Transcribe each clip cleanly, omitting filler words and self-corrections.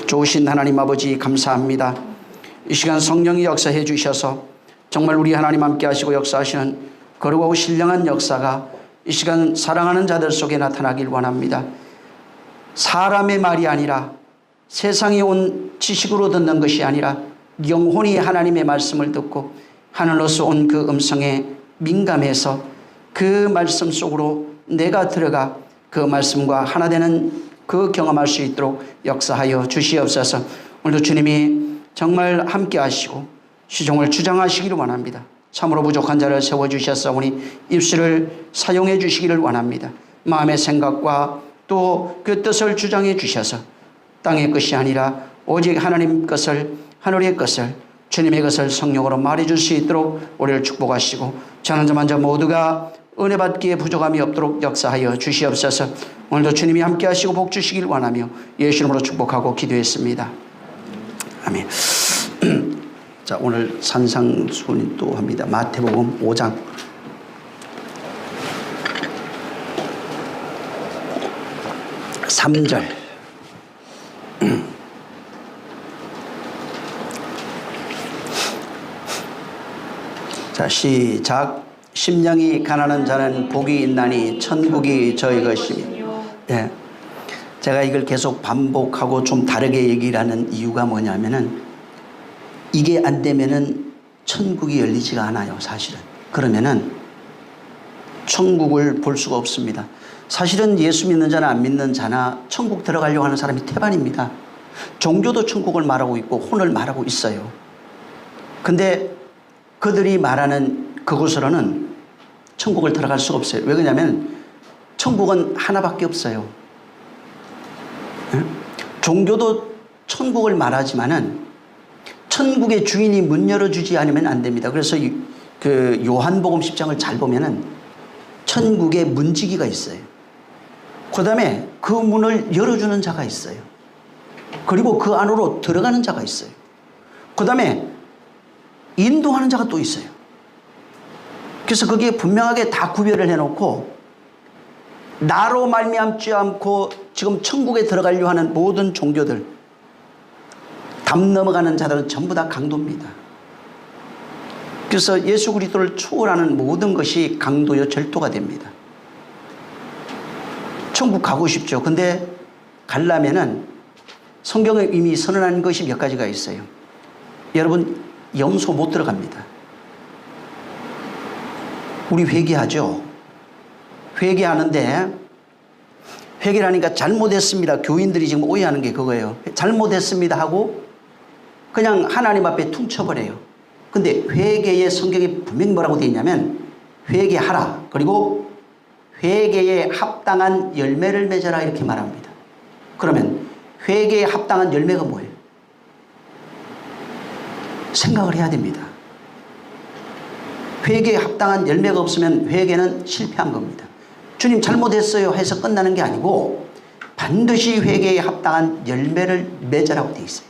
좋으신 하나님 아버지 감사합니다. 이 시간 성령이 역사해 주셔서 정말 우리 하나님 함께 하시고 역사하시는 거룩하고 신령한 역사가 이 시간 사랑하는 자들 속에 나타나길 원합니다. 사람의 말이 아니라 세상에 온 지식으로 듣는 것이 아니라 영혼이 하나님의 말씀을 듣고 하늘로서 온 그 음성에 민감해서 그 말씀 속으로 내가 들어가 그 말씀과 하나 되는 그 경험할 수 있도록 역사하여 주시옵소서. 오늘도 주님이 정말 함께 하시고 시종을 주장하시기를 원합니다. 참으로 부족한 자를 세워주셨사오니 입술을 사용해 주시기를 원합니다. 마음의 생각과 또 그 뜻을 주장해 주셔서 땅의 것이 아니라 오직 하나님 것을, 하늘의 것을, 주님의 것을 성령으로 말해줄 수 있도록 우리를 축복하시고 저는 저만 저 모두가 은혜 받기에 부족함이 없도록 역사하여 주시옵소서. 오늘도 주님이 함께 하시고 복 주시길 원하며 예수 이름으로 축복하고 기도했습니다. 아멘. 자, 오늘 산상순이 또 합니다. 마태복음 5장 3절. 자, 시작. 심령이 가난한 자는 복이 있나니 천국이 저희 것이며. 예. 제가 이걸 계속 반복하고 좀 다르게 얘기를 하는 이유가 뭐냐면은 이게 안 되면은 천국이 열리지가 않아요, 사실은. 그러면은 천국을 볼 수가 없습니다. 사실은 예수 믿는 자나 안 믿는 자나 천국 들어가려고 하는 사람이 태반입니다. 종교도 천국을 말하고 있고 혼을 말하고 있어요. 근데 그들이 말하는 그곳으로는 천국을 들어갈 수가 없어요. 왜 그러냐면 천국은 하나밖에 없어요. 종교도 천국을 말하지만은 천국의 주인이 문 열어주지 않으면 안 됩니다. 그래서 그 요한복음 10장을 잘 보면은 천국에 문지기가 있어요. 그 다음에 그 문을 열어주는 자가 있어요. 그리고 그 안으로 들어가는 자가 있어요. 그 다음에 인도하는 자가 또 있어요. 그래서 거기에 분명하게 다 구별을 해놓고 나로 말미암지 않고 지금 천국에 들어가려고 하는 모든 종교들, 담 넘어가는 자들은 전부 다 강도입니다. 그래서 예수 그리스도를 초월하는 모든 것이 강도요 절도가 됩니다. 천국 가고 싶죠. 근데 가려면은 성경에 이미 선언한 것이 몇 가지가 있어요. 여러분, 영소 못 들어갑니다. 우리 회개하죠. 회개하는데 회개를 하니까 잘못했습니다. 교인들이 지금 오해하는 게 그거예요. 잘못했습니다 하고 그냥 하나님 앞에 퉁쳐버려요. 근데 회개의 성경에 분명히 뭐라고 되어 있냐면 회개하라. 그리고 회개에 합당한 열매를 맺어라 이렇게 말합니다. 그러면 회개에 합당한 열매가 뭐예요? 생각을 해야 됩니다. 회개에 합당한 열매가 없으면 회개는 실패한 겁니다. 주님 잘못했어요 해서 끝나는 게 아니고 반드시 회개에 합당한 열매를 맺으라고 되어 있어요.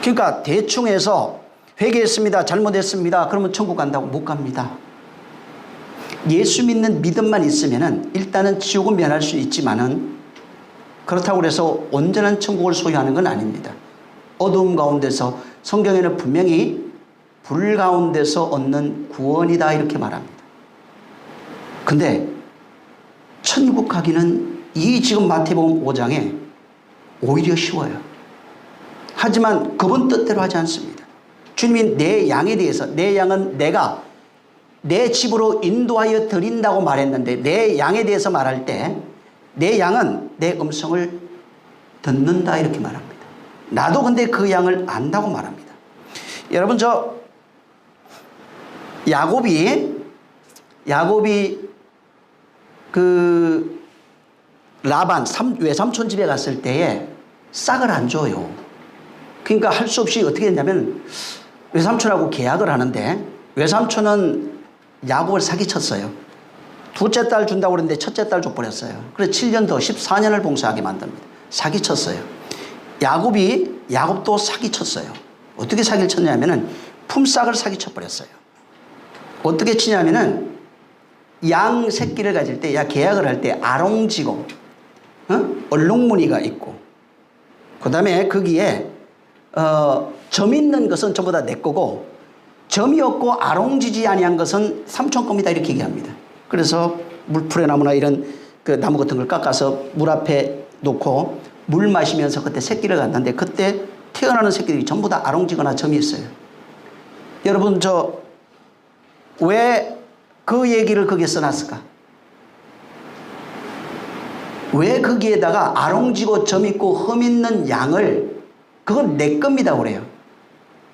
그러니까 대충 해서 회개했습니다, 잘못했습니다, 그러면 천국 간다고 못 갑니다. 예수 믿는 믿음만 있으면은 일단은 지옥은 면할 수 있지만은 그렇다고 해서 온전한 천국을 소유하는 건 아닙니다. 어두움 가운데서, 성경에는 분명히 불 가운데서 얻는 구원이다 이렇게 말합니다. 근데 천국 가기는 이 지금 마태복음 5장에 오히려 쉬워요. 하지만 그분 뜻대로 하지 않습니다. 주님이 내 양에 대해서, 내 양은 내가 내 집으로 인도하여 드린다고 말했는데 내 양에 대해서 말할 때 내 양은 내 음성을 듣는다 이렇게 말합니다. 나도 근데 그 양을 안다고 말합니다. 여러분, 저 야곱이 그 라반 외삼촌 집에 갔을 때에 싹을 안 줘요. 그러니까 할 수 없이 어떻게 했냐면 외삼촌하고 계약을 하는데 외삼촌은 야곱을 사기쳤어요. 둘째 딸 준다고 그랬는데 첫째 딸 줘버렸어요. 그래서 7년 더 14년을 봉사하게 만듭니다. 사기쳤어요. 야곱도 사기쳤어요. 어떻게 사기를 쳤냐면은 품삯을 사기쳐버렸어요. 어떻게 치냐면은 양 새끼를 가질 때, 계약을 할 때 아롱지고 얼룩무늬가 있고 그 다음에 거기에 점 있는 것은 전부 다 내 거고 점이 없고 아롱지지 아니한 것은 삼촌 겁니다 이렇게 얘기합니다. 그래서 물풀의 나무나 이런 그 나무 같은 걸 깎아서 물 앞에 놓고 물 마시면서 그때 새끼를 갖는데 그때 태어나는 새끼들이 전부 다 아롱지거나 점이 있어요. 여러분 왜 그 얘기를 거기에 써놨을까? 왜 거기에다가 아롱지고 점 있고 흠 있는 양을 그건 내 겁니다 그래요.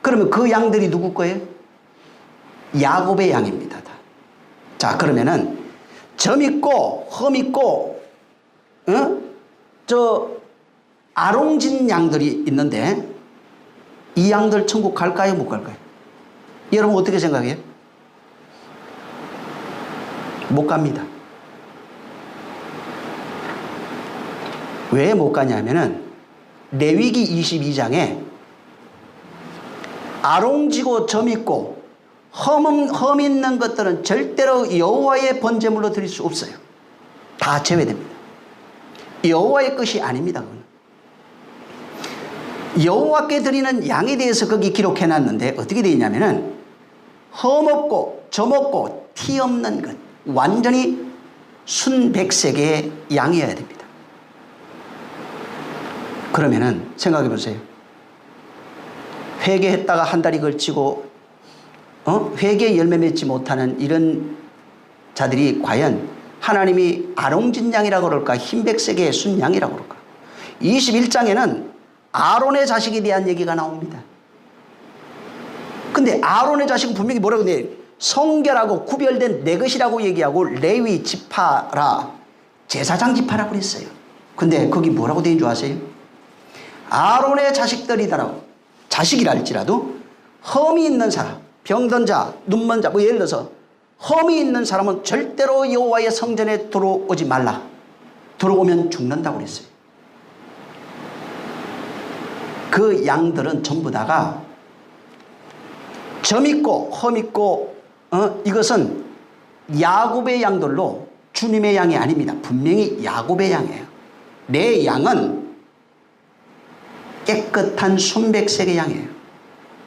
그러면 그 양들이 누구 거예요? 야곱의 양입니다. 다. 자 그러면은 점 있고 흠 있고 아롱진 양들이 있는데 이 양들 천국 갈까요 못 갈까요? 여러분 어떻게 생각해요? 못 갑니다. 왜 못 가냐면은 레위기 22장에 아롱지고 점 있고 흠 있는 것들은 절대로 여호와의 번제물로 드릴 수 없어요. 다 제외됩니다. 여호와의 것이 아닙니다. 그건. 여호와께 드리는 양에 대해서 거기 기록해 놨는데 어떻게 되어 있냐면은 흠 없고 점 없고 티 없는 것 완전히 순백색의 양이어야 됩니다. 그러면은 생각해 보세요. 회개했다가 한 달이 걸치고 회개 열매 맺지 못하는 이런 자들이 과연 하나님이 아롱진 양이라고 그럴까 흰백색의 순양이라고 그럴까. 21장에는 아론의 자식에 대한 얘기가 나옵니다. 근데 아론의 자식은 분명히 뭐라고 돼? 성결하고 구별된 내 것이라고 얘기하고 레위 지파라 제사장 지파라고 그랬어요. 근데 거기 뭐라고 되어 있는 줄 아세요? 아론의 자식들이다라고 자식이랄지라도 흠이 있는 사람 병든 자 눈먼 자 뭐 예를 들어서 흠이 있는 사람은 절대로 여호와의 성전에 들어오지 말라. 들어오면 죽는다고 그랬어요. 그 양들은 전부 다가 점 있고 흠 있고 이것은 야곱의 양들로 주님의 양이 아닙니다. 분명히 야곱의 양이에요. 내 양은 깨끗한 순백색의 양이에요.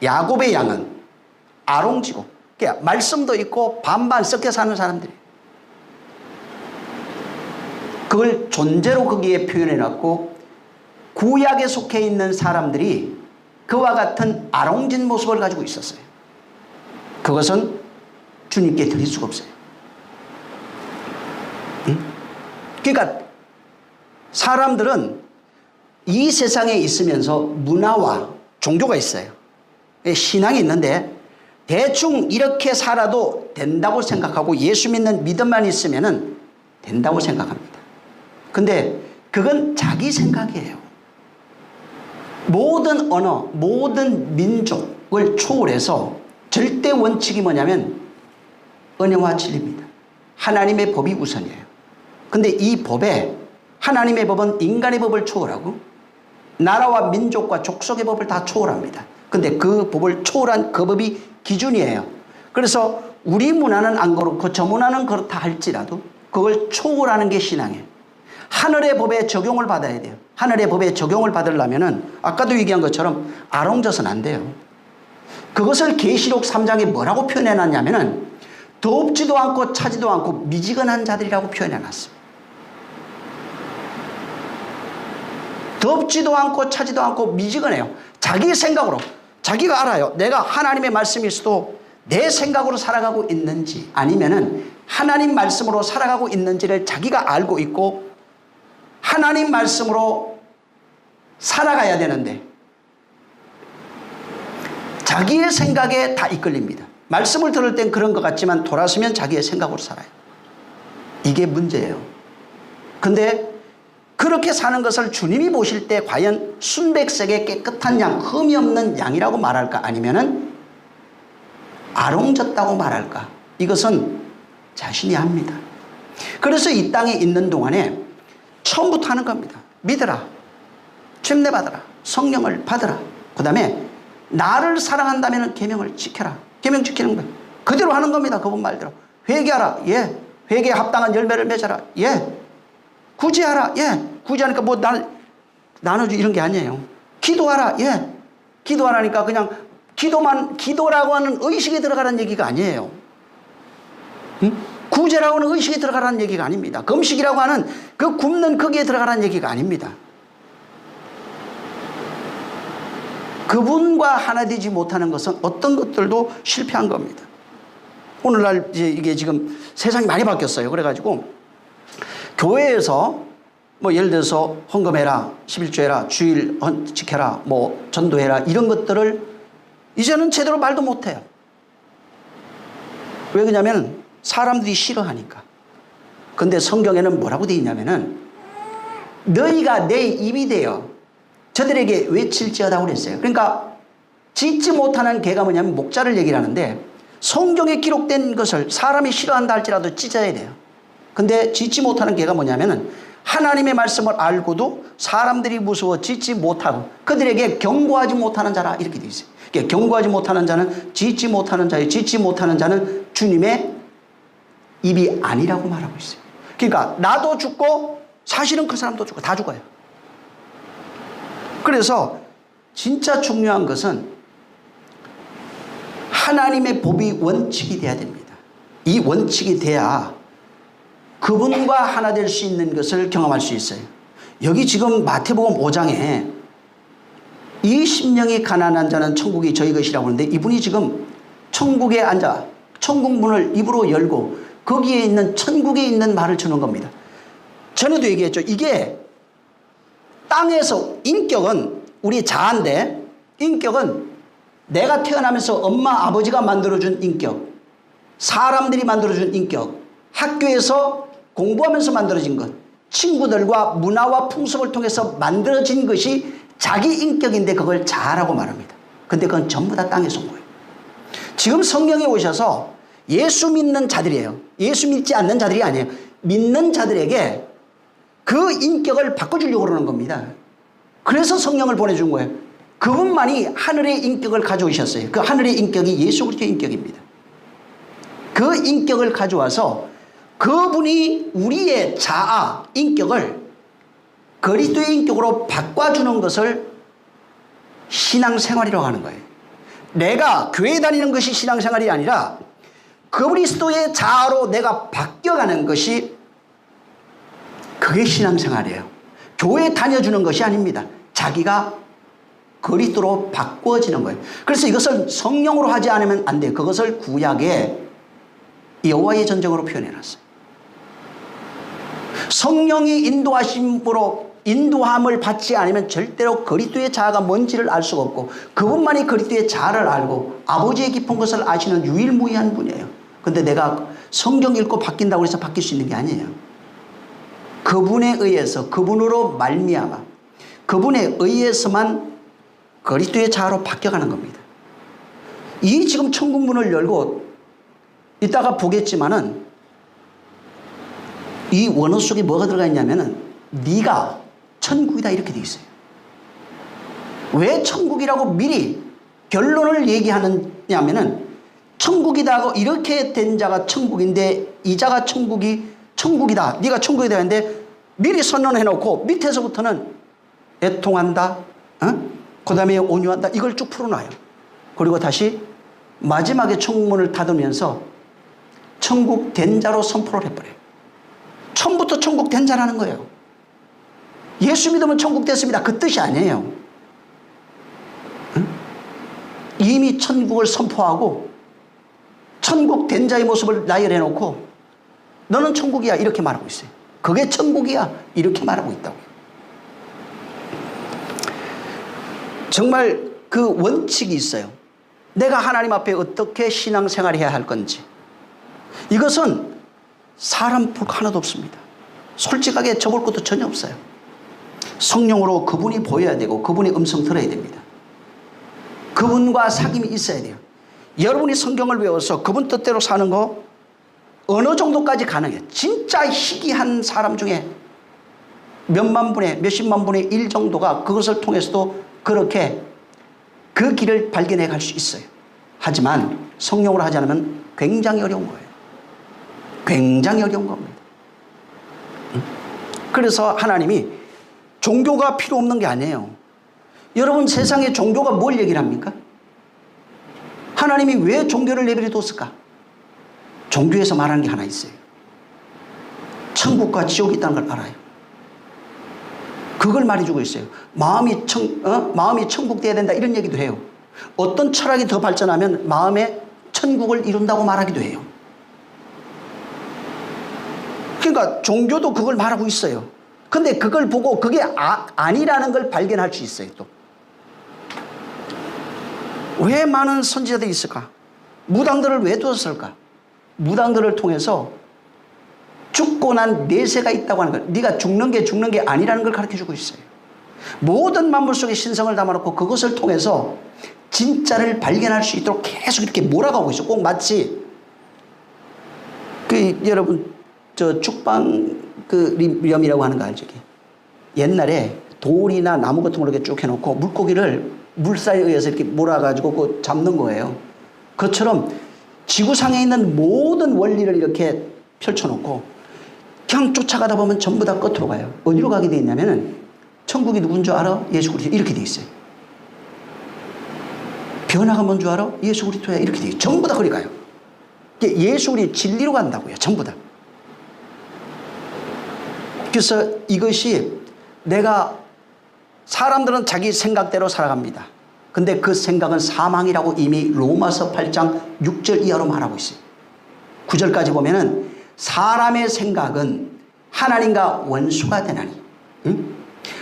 야곱의 양은 아롱지고 그러니까 말씀도 있고 반반 섞여 사는 사람들이에요. 그걸 존재로 거기에 표현해 놨고 구약에 속해 있는 사람들이 그와 같은 아롱진 모습을 가지고 있었어요. 그것은 주님께 드릴 수가 없어요. 그러니까 사람들은 이 세상에 있으면서 문화와 종교가 있어요. 신앙이 있는데 대충 이렇게 살아도 된다고 생각하고 예수 믿는 믿음만 있으면 된다고 생각합니다. 근데 그건 자기 생각이에요. 모든 언어, 모든 민족을 초월해서 절대 원칙이 뭐냐면 은혜와 진리입니다. 하나님의 법이 우선이에요. 근데 이 법에 하나님의 법은 인간의 법을 초월하고 나라와 민족과 족속의 법을 다 초월합니다. 근데 그 법을 초월한 그 법이 기준이에요. 그래서 우리 문화는 안 그렇고 저 문화는 그렇다 할지라도 그걸 초월하는 게 신앙이에요. 하늘의 법에 적용을 받아야 돼요. 하늘의 법에 적용을 받으려면은 아까도 얘기한 것처럼 아롱져서는 안 돼요. 그것을 계시록 3장에 뭐라고 표현해 놨냐면은 덥지도 않고 차지도 않고 미지근한 자들이라고 표현해 놨어요. 덥지도 않고 차지도 않고 미지근해요. 자기 생각으로 자기가 알아요. 내가 하나님의 말씀일 수도 내 생각으로 살아가고 있는지 아니면은 하나님 말씀으로 살아가고 있는지를 자기가 알고 있고 하나님 말씀으로 살아가야 되는데 자기의 생각에 다 이끌립니다. 말씀을 들을 땐 그런 것 같지만 돌아서면 자기의 생각으로 살아요. 이게 문제예요. 근데 그렇게 사는 것을 주님이 보실 때 과연 순백색의 깨끗한 양, 흠이 없는 양이라고 말할까 아니면은 아롱졌다고 말할까? 이것은 자신이 합니다. 그래서 이 땅에 있는 동안에 처음부터 하는 겁니다. 믿어라. 침례받아라. 성령을 받아라. 그 다음에 나를 사랑한다면 계명을 지켜라. 계명 지키는 거예요. 그대로 하는 겁니다. 그분 말대로. 회개하라. 예. 회개에 합당한 열매를 맺어라. 예. 구제하라. 예. 구제하니까 뭐 날 나눠주 이런 게 아니에요. 기도하라. 예. 기도하라니까 그냥 기도라고 하는 의식에 들어가라는 얘기가 아니에요. 응? 구제라고 하는 의식에 들어가라는 얘기가 아닙니다. 금식이라고 하는 그 굶는 거기에 들어가라는 얘기가 아닙니다. 그분과 하나 되지 못하는 것은 어떤 것들도 실패한 겁니다. 오늘날 이게 지금 세상이 많이 바뀌었어요. 그래가지고 교회에서 뭐 예를 들어서 헌금해라, 11조해라, 주일 지켜라, 뭐 전도해라 이런 것들을 이제는 제대로 말도 못해요. 왜 그러냐면 사람들이 싫어하니까. 근데 성경에는 뭐라고 되어 있냐면은 너희가 내 입이 되어 저들에게 외칠지어다고 그랬어요. 그러니까 짖지 못하는 개가 뭐냐면 목자를 얘기를 하는데 성경에 기록된 것을 사람이 싫어한다 할지라도 짖어야 돼요. 근데 짖지 못하는 개가 뭐냐면은 하나님의 말씀을 알고도 사람들이 무서워 짖지 못하고 그들에게 경고하지 못하는 자라 이렇게 되어 있어요. 그러니까 경고하지 못하는 자는 짖지 못하는 자예요. 짖지 못하는 자는 주님의 입이 아니라고 말하고 있어요. 그러니까 나도 죽고 사실은 그 사람도 죽고 다 죽어요. 그래서 진짜 중요한 것은 하나님의 법이 원칙이 돼야 됩니다. 이 원칙이 돼야 그분과 하나 될 수 있는 것을 경험할 수 있어요. 여기 지금 마태복음 5장에 이 심령이 가난한 자는 천국이 저희 것이라고 하는데 이분이 지금 천국에 앉아 천국 문을 입으로 열고 거기에 있는 천국에 있는 말을 주는 겁니다. 전에도 얘기했죠. 이게 땅에서 인격은 우리 자아인데 인격은 내가 태어나면서 엄마 아버지가 만들어준 인격, 사람들이 만들어준 인격, 학교에서 공부하면서 만들어진 것, 친구들과 문화와 풍습을 통해서 만들어진 것이 자기 인격인데 그걸 자아라고 말합니다. 근데 그건 전부 다 땅에서 온 거예요. 지금 성경에 오셔서 예수 믿는 자들이에요. 예수 믿지 않는 자들이 아니에요. 믿는 자들에게 그 인격을 바꿔주려고 그러는 겁니다. 그래서 성령을 보내준 거예요. 그분만이 하늘의 인격을 가져오셨어요. 그 하늘의 인격이 예수 그리스도의 인격입니다. 그 인격을 가져와서 그분이 우리의 자아, 인격을 그리스도의 인격으로 바꿔주는 것을 신앙생활이라고 하는 거예요. 내가 교회 다니는 것이 신앙생활이 아니라 그리스도의 자아로 내가 바뀌어가는 것이 그게 신앙생활이에요. 교회 다녀주는 것이 아닙니다. 자기가 그리스도로 바꿔지는 거예요. 그래서 이것을 성령으로 하지 않으면 안 돼요. 그것을 구약에 여호와의 전쟁으로 표현해놨어요. 성령이 인도함을 받지 않으면 절대로 그리스도의 자아가 뭔지를 알 수가 없고 그분만이 그리스도의 자아를 알고 아버지의 깊은 것을 아시는 유일무이한 분이에요. 근데 내가 성경 읽고 바뀐다고 해서 바뀔 수 있는 게 아니에요. 그분에 의해서 그분으로 말미암아 그분에 의해서만 그리스도의 자아로 바뀌어가는 겁니다. 이 지금 천국 문을 열고 이따가 보겠지만은 이 원어 속에 뭐가 들어가 있냐면은 네가 천국이다 이렇게 되어 있어요. 왜 천국이라고 미리 결론을 얘기하느냐면은 천국이다 하고 이렇게 된 자가 천국인데 이 자가 천국이다. 네가 천국이다 했는데 미리 선언해 놓고 밑에서부터는 애통한다. 그 다음에 온유한다. 이걸 쭉 풀어놔요. 그리고 다시 마지막에 천국문을 닫으면서 천국 된 자로 선포를 해버려요. 처음부터 천국 된 자라는 거예요. 예수 믿으면 천국 됐습니다. 그 뜻이 아니에요. 이미 천국을 선포하고 천국 된 자의 모습을 나열해 놓고 너는 천국이야 이렇게 말하고 있어요. 그게 천국이야 이렇게 말하고 있다고요. 정말 그 원칙이 있어요. 내가 하나님 앞에 어떻게 신앙생활을 해야 할 건지. 이것은 사람 볼 거 하나도 없습니다. 솔직하게 적을 것도 전혀 없어요. 성령으로 그분이 보여야 되고 그분의 음성 들어야 됩니다. 그분과 사귐이 있어야 돼요. 여러분이 성경을 외워서 그분 뜻대로 사는 거 어느 정도까지 가능해요. 진짜 희귀한 사람 중에 몇만 분의 몇십만 분의 1 정도가 그것을 통해서도 그렇게 그 길을 발견해 갈 수 있어요. 하지만 성령으로 하지 않으면 굉장히 어려운 거예요. 굉장히 어려운 겁니다. 그래서 하나님이 종교가 필요 없는 게 아니에요. 여러분, 세상에 종교가 뭘 얘기를 합니까? 하나님이 왜 종교를 내버려 뒀을까? 종교에서 말하는 게 하나 있어요. 천국과 지옥이 있다는 걸 알아요. 그걸 말해주고 있어요. 마음이 천국 돼야 된다 이런 얘기도 해요. 어떤 철학이 더 발전하면 마음에 천국을 이룬다고 말하기도 해요. 그러니까 종교도 그걸 말하고 있어요. 근데 그걸 보고 그게 아니라는 걸 발견할 수 있어요. 또 왜 많은 선지자들이 있을까? 무당들을 왜 두었을까? 무당들을 통해서 죽고 난 내세가 있다고 하는 걸, 네가 죽는 게 아니라는 걸 가르쳐주고 있어요. 모든 만물 속에 신성을 담아놓고 그것을 통해서 진짜를 발견할 수 있도록 계속 이렇게 몰아가고 있어. 꼭 마치 여러분 저 죽방염이라고 하는 거 알죠? 옛날에 돌이나 나무 같은 걸 이렇게 쭉 해놓고 물고기를 물살에 의해서 이렇게 몰아가지고 잡는 거예요. 그것처럼 지구상에 있는 모든 원리를 이렇게 펼쳐놓고 그냥 쫓아가다 보면 전부 다 끝으로 가요. 어디로 가게 돼 있냐면은 천국이 누군 줄 알아? 예수 그리스도. 이렇게 돼 있어요. 변화가 뭔 줄 알아? 예수 그리스도야. 이렇게 돼 있어요. 전부 다 거기 가요. 예수 그리스도 진리로 간다고요. 전부 다. 그래서 이것이 내가 사람들은 자기 생각대로 살아갑니다. 근데 그 생각은 사망이라고 이미 로마서 8장 6절 이하로 말하고 있어요. 9절까지 보면은 사람의 생각은 하나님과 원수가 되나니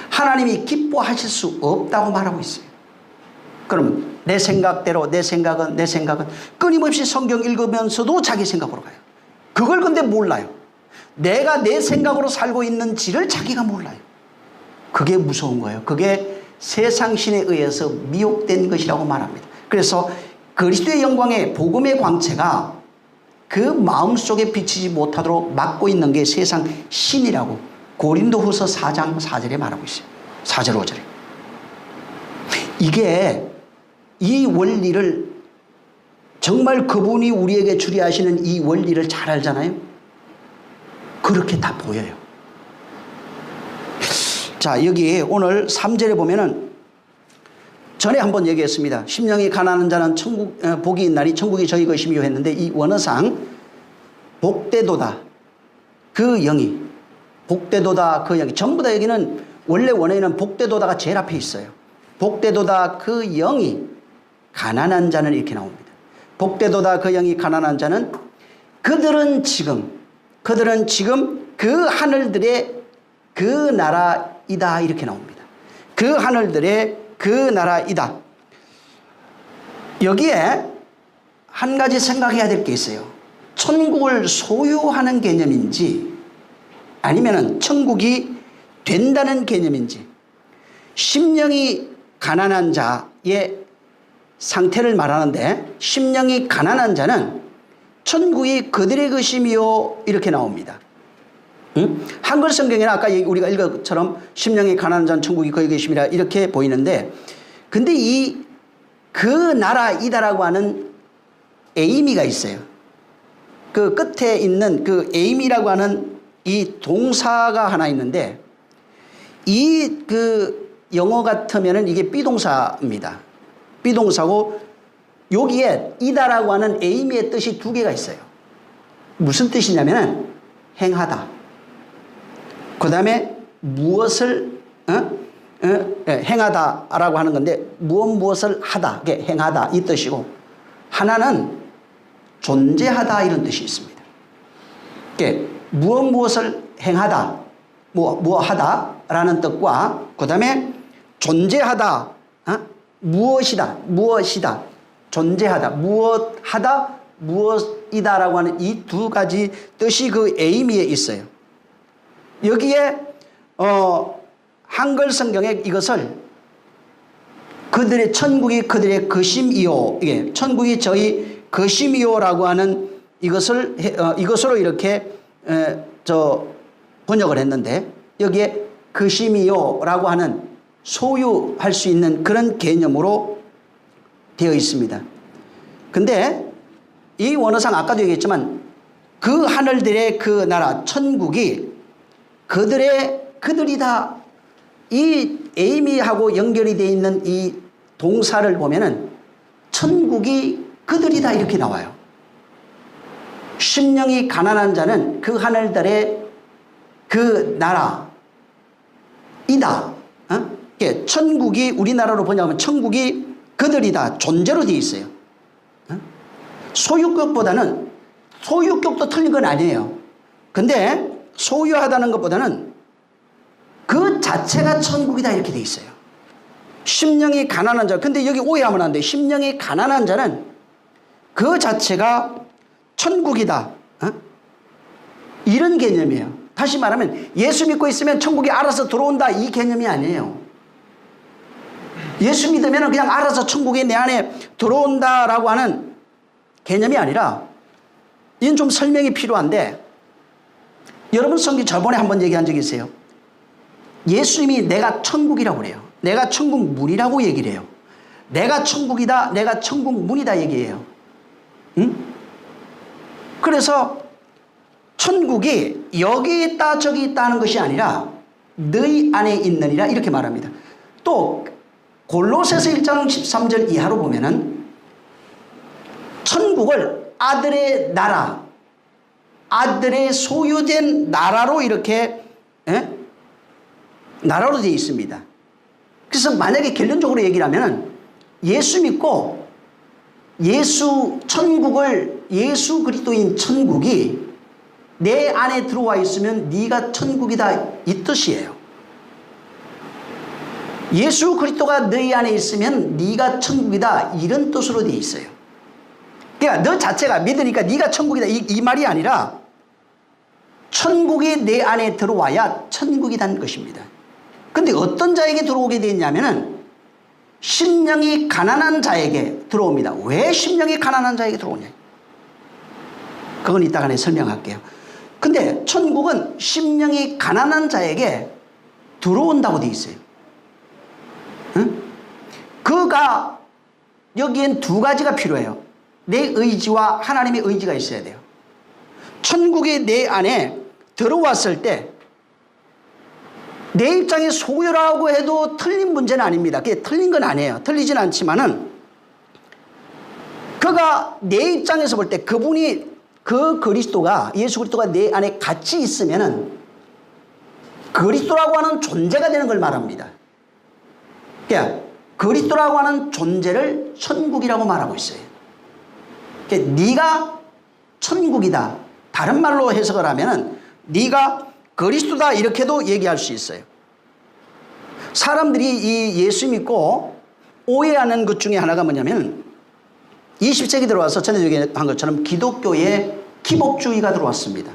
하나님이 기뻐하실 수 없다고 말하고 있어요. 그럼 내 생각대로 내 생각은 끊임없이 성경 읽으면서도 자기 생각으로 가요. 그걸 근데 몰라요. 내가 내 생각으로 살고 있는지를 자기가 몰라요. 그게 무서운 거예요. 그게 세상신에 의해서 미혹된 것이라고 말합니다. 그래서 그리스도의 영광의 복음의 광채가 그 마음속에 비치지 못하도록 막고 있는 게 세상 신이라고 고린도후서 4장 4절에 말하고 있어요. 4절 5절에. 이게 이 원리를 정말 그분이 우리에게 주리하시는 이 원리를 잘 알잖아요. 그렇게 다 보여요. 자, 여기 오늘 3절에 보면은 전에 한번 얘기했습니다. 심령이 가난한 자는 복이 있나니 천국이 저희 것이며 했는데 이 원어상 복되도다 그 영이 복되도다 그 영이 전부 다 여기는 원래 원어에는 복되도다가 제일 앞에 있어요. 복되도다 그 영이 가난한 자는 이렇게 나옵니다. 복되도다 그 영이 가난한 자는 그들은 지금 그 하늘들의 그 나라이다 이렇게 나옵니다. 그 하늘들의 그 나라이다. 여기에 한 가지 생각해야 될 게 있어요. 천국을 소유하는 개념인지 아니면 천국이 된다는 개념인지. 심령이 가난한 자의 상태를 말하는데 심령이 가난한 자는 천국이 그들의 것이며 이렇게 나옵니다. 한글 성경에는 아까 우리가 읽은 것처럼 심령이 가난한 자는 천국이 그의 것임이라 이렇게 보이는데 근데 그 나라이다라고 하는 에이미가 있어요. 그 끝에 있는 그 에이미라고 하는 이 동사가 하나 있는데 그 영어 같으면은 이게 비동사입니다. 비동사고 여기에 이다라고 하는 에이미의 뜻이 두 개가 있어요. 무슨 뜻이냐면은 행하다. 그 다음에 무엇을 행하다라고 하는 건데 무엇을 하다, 행하다 이 뜻이고 하나는 존재하다 이런 뜻이 있습니다. 무엇을 행하다, 무엇하다라는 뜻과 그 다음에 존재하다, 무엇이다, 존재하다, 무엇하다, 무엇이다라고 하는 이 두 가지 뜻이 그 에이미에 있어요. 여기에 한글 성경에 이것을 그들의 천국이 그들의 것임이요, 이게 천국이 저희 것임이요라고 하는 이것으로 이렇게 번역을 했는데 여기에 것임이요라고 하는 소유할 수 있는 그런 개념으로 되어 있습니다. 근데 이 원어상 아까도 얘기했지만 그 하늘들의 그 나라 천국이 그들이 다 이 에이미하고 연결이 되어 있는 이 동사를 보면은 천국이 그들이다 이렇게 나와요. 심령이 가난한 자는 그 하늘들의 그 나라이다. 천국이 우리나라로 번역하면 천국이 그들이다. 존재로 되어 있어요. 소유격보다는, 소유격도 틀린 건 아니에요. 근데 소유하다는 것보다는 그 자체가 천국이다 이렇게 되어 있어요. 심령이 가난한 자. 근데 여기 오해하면 안 돼. 심령이 가난한 자는 그 자체가 천국이다. 이런 개념이에요. 다시 말하면 예수 믿고 있으면 천국이 알아서 들어온다 이 개념이 아니에요. 예수 믿으면 그냥 알아서 천국이 내 안에 들어온다라고 하는 개념이 아니라, 이건 좀 설명이 필요한데, 여러분 성경 저번에 한번 얘기한 적이 있어요. 예수님이 내가 천국이라고 그래요. 내가 천국 문이라고 얘기를 해요. 내가 천국이다, 내가 천국 문이다 얘기해요. 응? 그래서 천국이 여기 있다 저기 있다 하는 것이 아니라 너희 안에 있느니라 이렇게 말합니다. 또 골로새서 1장 13절 이하로 보면은 천국을 아들의 나라, 아들의 소유된 나라로 이렇게 나라로 되어 있습니다. 그래서 만약에 결론적으로 얘기를 하면 예수 믿고 천국을, 예수 그리스도인 천국이 내 안에 들어와 있으면 네가 천국이다 이 뜻이에요. 예수 그리스도가 너희 안에 있으면 네가 천국이다 이런 뜻으로 되어 있어요. 그러니까 너 자체가 믿으니까 네가 천국이다 이 말이 아니라 천국이 내 안에 들어와야 천국이라는 것입니다. 근데 어떤 자에게 들어오게 되냐면은 심령이 가난한 자에게 들어옵니다. 왜 심령이 가난한 자에게 들어오냐? 그건 이따가 내가 설명할게요. 근데 천국은 심령이 가난한 자에게 들어온다고 되어 있어요. 응? 그가 여기엔 두 가지가 필요해요. 내 의지와 하나님의 의지가 있어야 돼요. 천국이 내 안에 들어왔을 때 내 입장에 소유라고 해도 틀린 문제는 아닙니다. 그게 틀린 건 아니에요. 틀리진 않지만은 그가 내 입장에서 볼 때 그분이 그 그리스도가, 예수 그리스도가 내 안에 같이 있으면은 그리스도라고 하는 존재가 되는 걸 말합니다. 그러니까 그리스도라고 하는 존재를 천국이라고 말하고 있어요. 그러니까 네가 천국이다. 다른 말로 해석을 하면은 네가 그리스도다 이렇게도 얘기할 수 있어요. 사람들이 이 예수 믿고 오해하는 것 중에 하나가 뭐냐면 20세기 들어와서 전에 얘기한 것처럼 기독교에 기복주의가 들어왔습니다.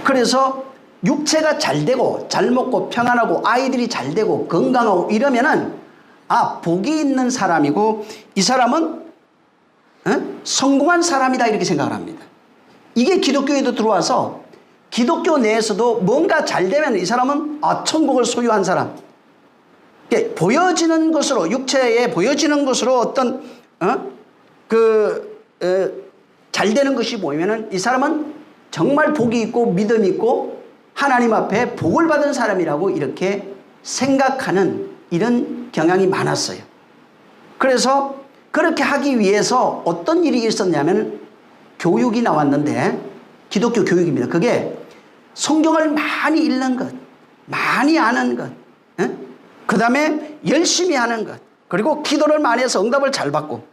그래서 육체가 잘 되고 잘 먹고 평안하고 아이들이 잘 되고 건강하고 이러면은 아 복이 있는 사람이고 이 사람은 성공한 사람이다 이렇게 생각을 합니다. 이게 기독교에도 들어와서 기독교 내에서도 뭔가 잘 되면 이 사람은 천국을 소유한 사람. 보여지는 것으로, 육체에 보여지는 것으로 어떤 잘 되는 것이 보이면은 이 사람은 정말 복이 있고 믿음이 있고 하나님 앞에 복을 받은 사람이라고 이렇게 생각하는 이런 경향이 많았어요. 그래서 그렇게 하기 위해서 어떤 일이 있었냐면 교육이 나왔는데, 기독교 교육입니다. 그게 성경을 많이 읽는 것, 많이 아는 것, 그 다음에 열심히 하는 것, 그리고 기도를 많이 해서 응답을 잘 받고,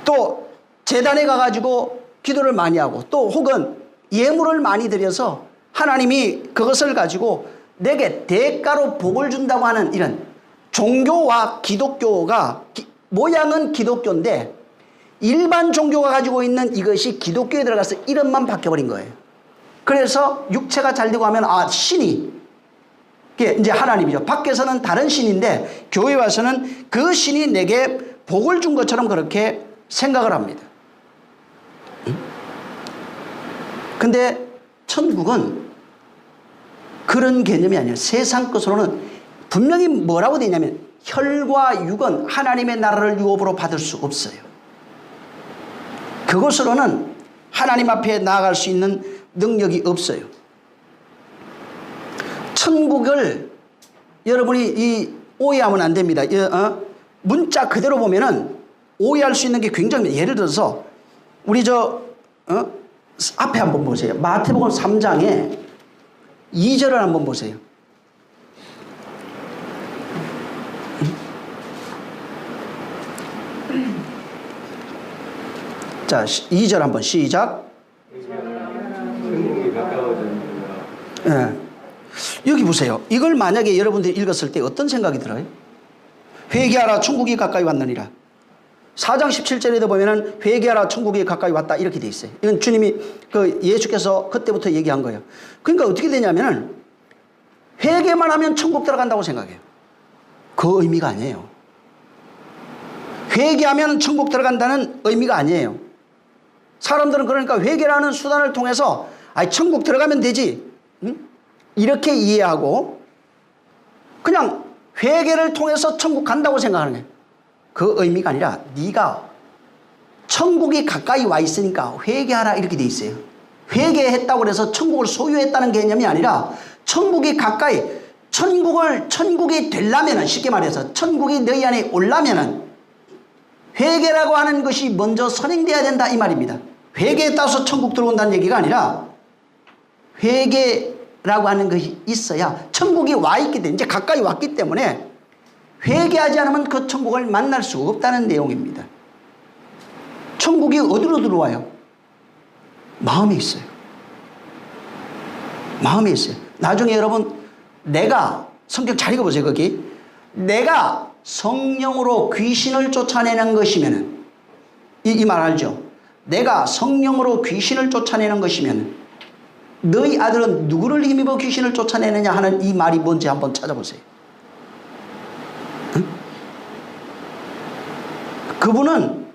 또 제단에 가가지고 기도를 많이 하고, 또 혹은 예물을 많이 드려서 하나님이 그것을 가지고 내게 대가로 복을 준다고 하는 이런 종교와 기독교가 모양은 기독교인데 일반 종교가 가지고 있는 이것이 기독교에 들어가서 이름만 바뀌어버린 거예요. 그래서 육체가 잘 되고 하면 신이, 그게 이제 하나님이죠. 밖에서는 다른 신인데 교회 와서는 그 신이 내게 복을 준 것처럼 그렇게 생각을 합니다. 근데 천국은 그런 개념이 아니에요. 세상 것으로는 분명히 뭐라고 되어 있냐면 혈과 육은 하나님의 나라를 유업으로 받을 수 없어요. 그것으로는 하나님 앞에 나아갈 수 있는 능력이 없어요. 천국을 여러분이 오해하면 안 됩니다. 문자 그대로 보면은 오해할 수 있는 게 굉장히, 예를 들어서 우리 앞에 한번 보세요. 마태복음 3장에 2절을 한번 보세요. 자, 2절 한번 시작. 예. 여기 보세요. 이걸 만약에 여러분들이 읽었을 때 어떤 생각이 들어요? 회개하라 천국이 가까이 왔느니라. 4장 17절에도 보면은 회개하라 천국이 가까이 왔다 이렇게 돼 있어요. 이건 주님이 예수께서 그때부터 얘기한 거예요. 그러니까 어떻게 되냐면은 회개만 하면 천국 들어간다고 생각해요. 그 의미가 아니에요. 회개하면 천국 들어간다는 의미가 아니에요. 사람들은 그러니까 회개라는 수단을 통해서 천국 들어가면 되지, 이렇게 이해하고 그냥 회개를 통해서 천국 간다고 생각하는 거예요. 그 의미가 아니라 네가 천국이 가까이 와 있으니까 회개하라 이렇게 돼 있어요. 회개했다고 해서 천국을 소유했다는 개념이 아니라 천국이 가까이, 천국이 되려면은, 쉽게 말해서 천국이 너희 안에 오려면은 회개라고 하는 것이 먼저 선행돼야 된다 이 말입니다. 회개에 따라서 천국 들어온다는 얘기가 아니라 회개라고 하는 것이 있어야 천국이 와 있기 때문에, 이제 가까이 왔기 때문에 회개하지 않으면 그 천국을 만날 수 없다는 내용입니다. 천국이 어디로 들어와요? 마음에 있어요. 마음에 있어요. 나중에 여러분, 내가 성경 잘 읽어보세요. 거기 내가 성령으로 귀신을 쫓아내는 것이면은, 이 말 알죠? 내가 성령으로 귀신을 쫓아내는 것이면 너희 아들은 누구를 힘입어 귀신을 쫓아내느냐 하는 이 말이 뭔지 한번 찾아보세요. 응? 그분은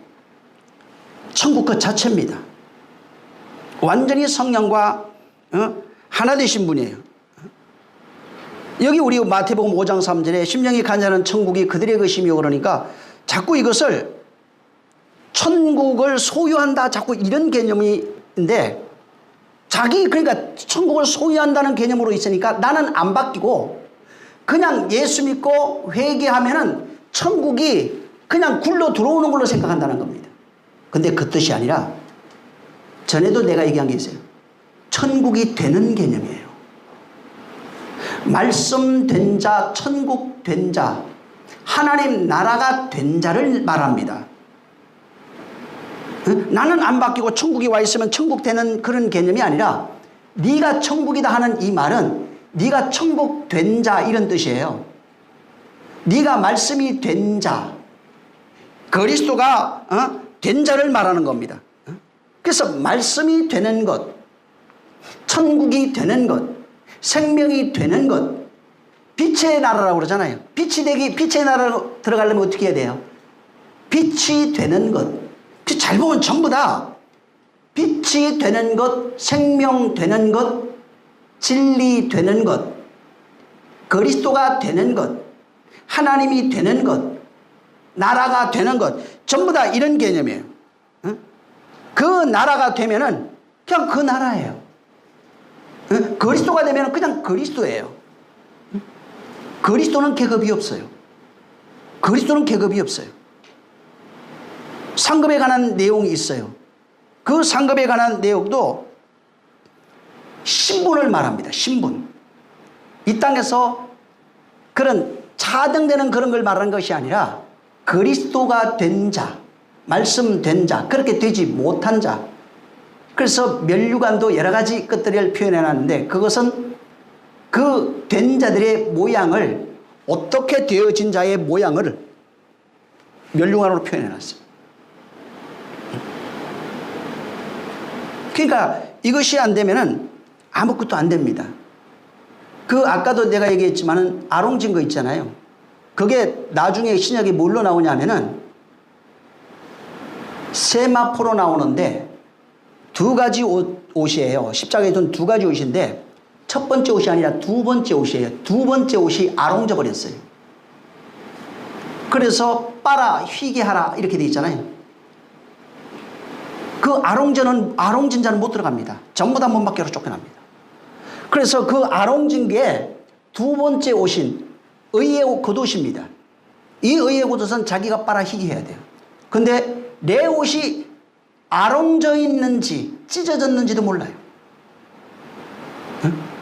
천국 그 자체입니다. 완전히 성령과 하나 되신 분이에요. 여기 우리 마태복음 5장 3절에 심령이 간절한 천국이 그들의 것이며, 그러니까 자꾸 이것을 천국을 소유한다, 자꾸 이런 개념인데, 그러니까 천국을 소유한다는 개념으로 있으니까 나는 안 바뀌고 그냥 예수 믿고 회개하면은 천국이 그냥 굴러 들어오는 걸로 생각한다는 겁니다. 근데 그 뜻이 아니라, 전에도 내가 얘기한 게 있어요. 천국이 되는 개념이에요. 말씀 된 자, 천국 된 자, 하나님 나라가 된 자를 말합니다. 나는 안 바뀌고 천국이 와 있으면 천국 되는 그런 개념이 아니라, 네가 천국이다 하는 이 말은 네가 천국 된 자 이런 뜻이에요. 네가 말씀이 된 자, 그리스도가 된 자를 말하는 겁니다. 그래서 말씀이 되는 것, 천국이 되는 것, 생명이 되는 것, 빛의 나라라고 그러잖아요. 빛의 나라로 들어가려면 어떻게 해야 돼요? 빛이 되는 것. 잘 보면 전부 다 빛이 되는 것, 생명 되는 것, 진리 되는 것, 그리스도가 되는 것, 하나님이 되는 것, 나라가 되는 것, 전부 다 이런 개념이에요. 그 나라가 되면은 그냥 그 나라예요. 그리스도가 되면은 그냥 그리스도예요. 그리스도는 계급이 없어요. 그리스도는 계급이 없어요. 상급에 관한 내용이 있어요. 그 상급에 관한 내용도 신분을 말합니다. 신분. 이 땅에서 그런 차등되는 그런 걸 말하는 것이 아니라 그리스도가 된 자, 말씀 된 자, 그렇게 되지 못한 자. 그래서 멸류관도 여러 가지 것들을 표현해 놨는데, 그것은 그 된 자들의 모양을, 어떻게 되어진 자의 모양을 멸류관으로 표현해 놨어요. 그러니까 이것이 안 되면은 아무것도 안 됩니다. 아까도 내가 얘기했지만은 아롱진 거 있잖아요. 그게 나중에 신약이 뭘로 나오냐면은 세마포로 나오는데, 두 가지 옷이에요. 십자가에 둔 두 가지 옷인데, 첫 번째 옷이 아니라 두 번째 옷이에요. 두 번째 옷이 아롱져 버렸어요. 그래서 빨아 휘게 하라 이렇게 돼 있잖아요. 그 아롱진 자는 못 들어갑니다. 전부 다 문 밖으로 쫓겨납니다. 그래서 그 아롱진 게 두 번째 옷인 의의 겉옷입니다. 이 의의 겉옷은 자기가 빨아 희기해야 돼요. 근데 내 옷이 아롱져 있는지 찢어졌는지도 몰라요.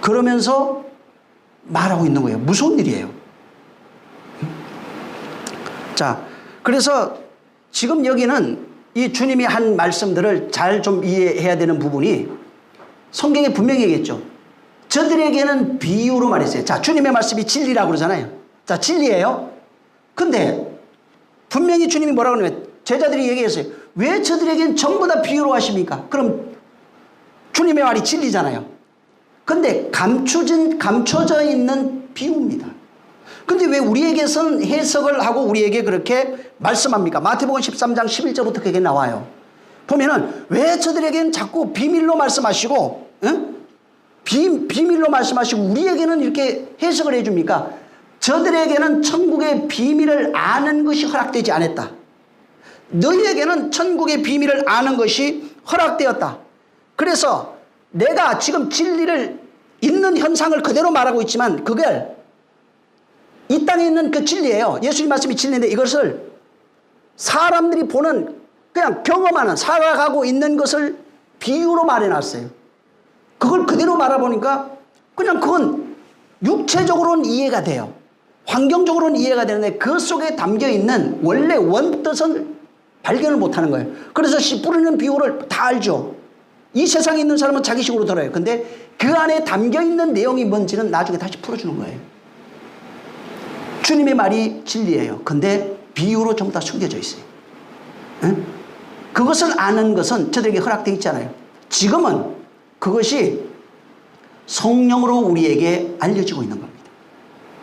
그러면서 말하고 있는 거예요. 무서운 일이에요. 자, 그래서 지금 여기는 이 주님이 한 말씀들을 잘 좀 이해해야 되는 부분이 성경에 분명히 얘기했죠. 저들에게는 비유로 말했어요. 자, 주님의 말씀이 진리라고 그러잖아요. 자, 진리예요. 근데 분명히 주님이 뭐라고 그러냐면 제자들이 얘기했어요. 왜 저들에게는 전부 다 비유로 하십니까? 그럼 주님의 말이 진리잖아요. 근데 감춰져 있는 비유입니다. 근데 왜 우리에게선 해석을 하고 우리에게 그렇게 말씀합니까? 마태복음 13장 11절부터 그게 나와요. 보면은 왜 저들에게는 자꾸 비밀로 말씀하시고, 비밀로 말씀하시고 우리에게는 이렇게 해석을 해줍니까? 저들에게는 천국의 비밀을 아는 것이 허락되지 않았다. 너희에게는 천국의 비밀을 아는 것이 허락되었다. 그래서 내가 지금 진리를 있는 현상을 그대로 말하고 있지만 그걸 이 땅에 있는 그 진리예요. 예수님 말씀이 진리인데 이것을 사람들이 보는 그냥 경험하는 살아가고 있는 것을 비유로 말해놨어요. 그걸 그대로 말해보니까 그냥 그건 육체적으로는 이해가 돼요. 환경적으로는 이해가 되는데 그 속에 담겨있는 원래 원뜻은 발견을 못하는 거예요. 그래서 씨 뿌리는 비유를 다 알죠. 이 세상에 있는 사람은 자기 식으로 들어요. 근데 그 안에 담겨있는 내용이 뭔지는 나중에 다시 풀어주는 거예요. 주님의 말이 진리예요. 근데 비유로 전부 다 숨겨져 있어요. 응? 그것을 아는 것은 저들에게 허락되어 있잖아요. 지금은 그것이 성령으로 우리에게 알려지고 있는 겁니다.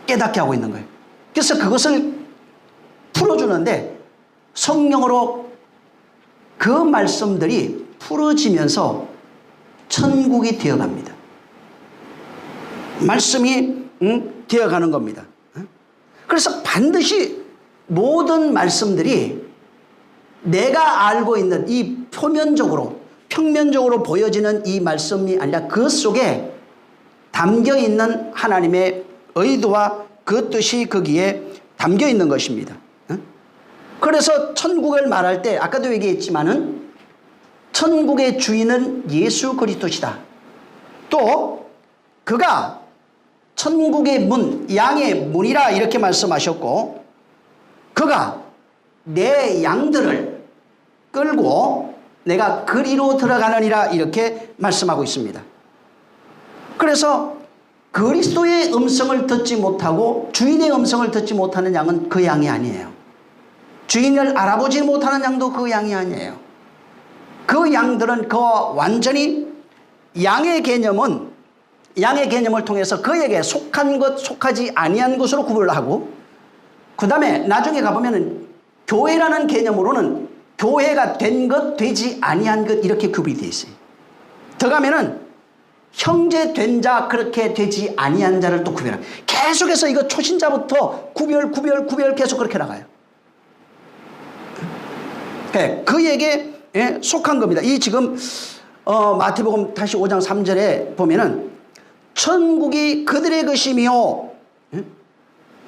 깨닫게 하고 있는 거예요. 그래서 그것을 풀어주는데 성령으로 그 말씀들이 풀어지면서 천국이 되어갑니다. 말씀이 되어가는 겁니다. 그래서 반드시 모든 말씀들이 내가 알고 있는 이 평면적으로 보여지는 이 말씀이 아니라 그 속에 담겨있는 하나님의 의도와 그 뜻이 거기에 담겨있는 것입니다. 그래서 천국을 말할 때 아까도 얘기했지만은 천국의 주인은 예수 그리스도시다. 또 그가 천국의 문, 양의 문이라 이렇게 말씀하셨고 그가 내 양들을 끌고 내가 그리로 들어가느니라 이렇게 말씀하고 있습니다. 그래서 그리스도의 음성을 듣지 못하고 주인의 음성을 듣지 못하는 양은 그 양이 아니에요. 주인을 알아보지 못하는 양도 그 양이 아니에요. 그 양들은 그 완전히 양의 개념을 통해서 그에게 속한 것, 속하지 아니한 것으로 구분을 하고 그 다음에 나중에 가보면 교회라는 개념으로는 교회가 된 것, 되지 아니한 것 이렇게 구분이 되어 있어요. 더 가면은 형제 된 자, 그렇게 되지 아니한 자를 또 구별합니다. 계속해서 이거 초신자부터 구별 계속 그렇게 나가요. 그에게 속한 겁니다. 이 지금 마태복음 다시 5장 3절에 보면은 천국이 그들의 것이며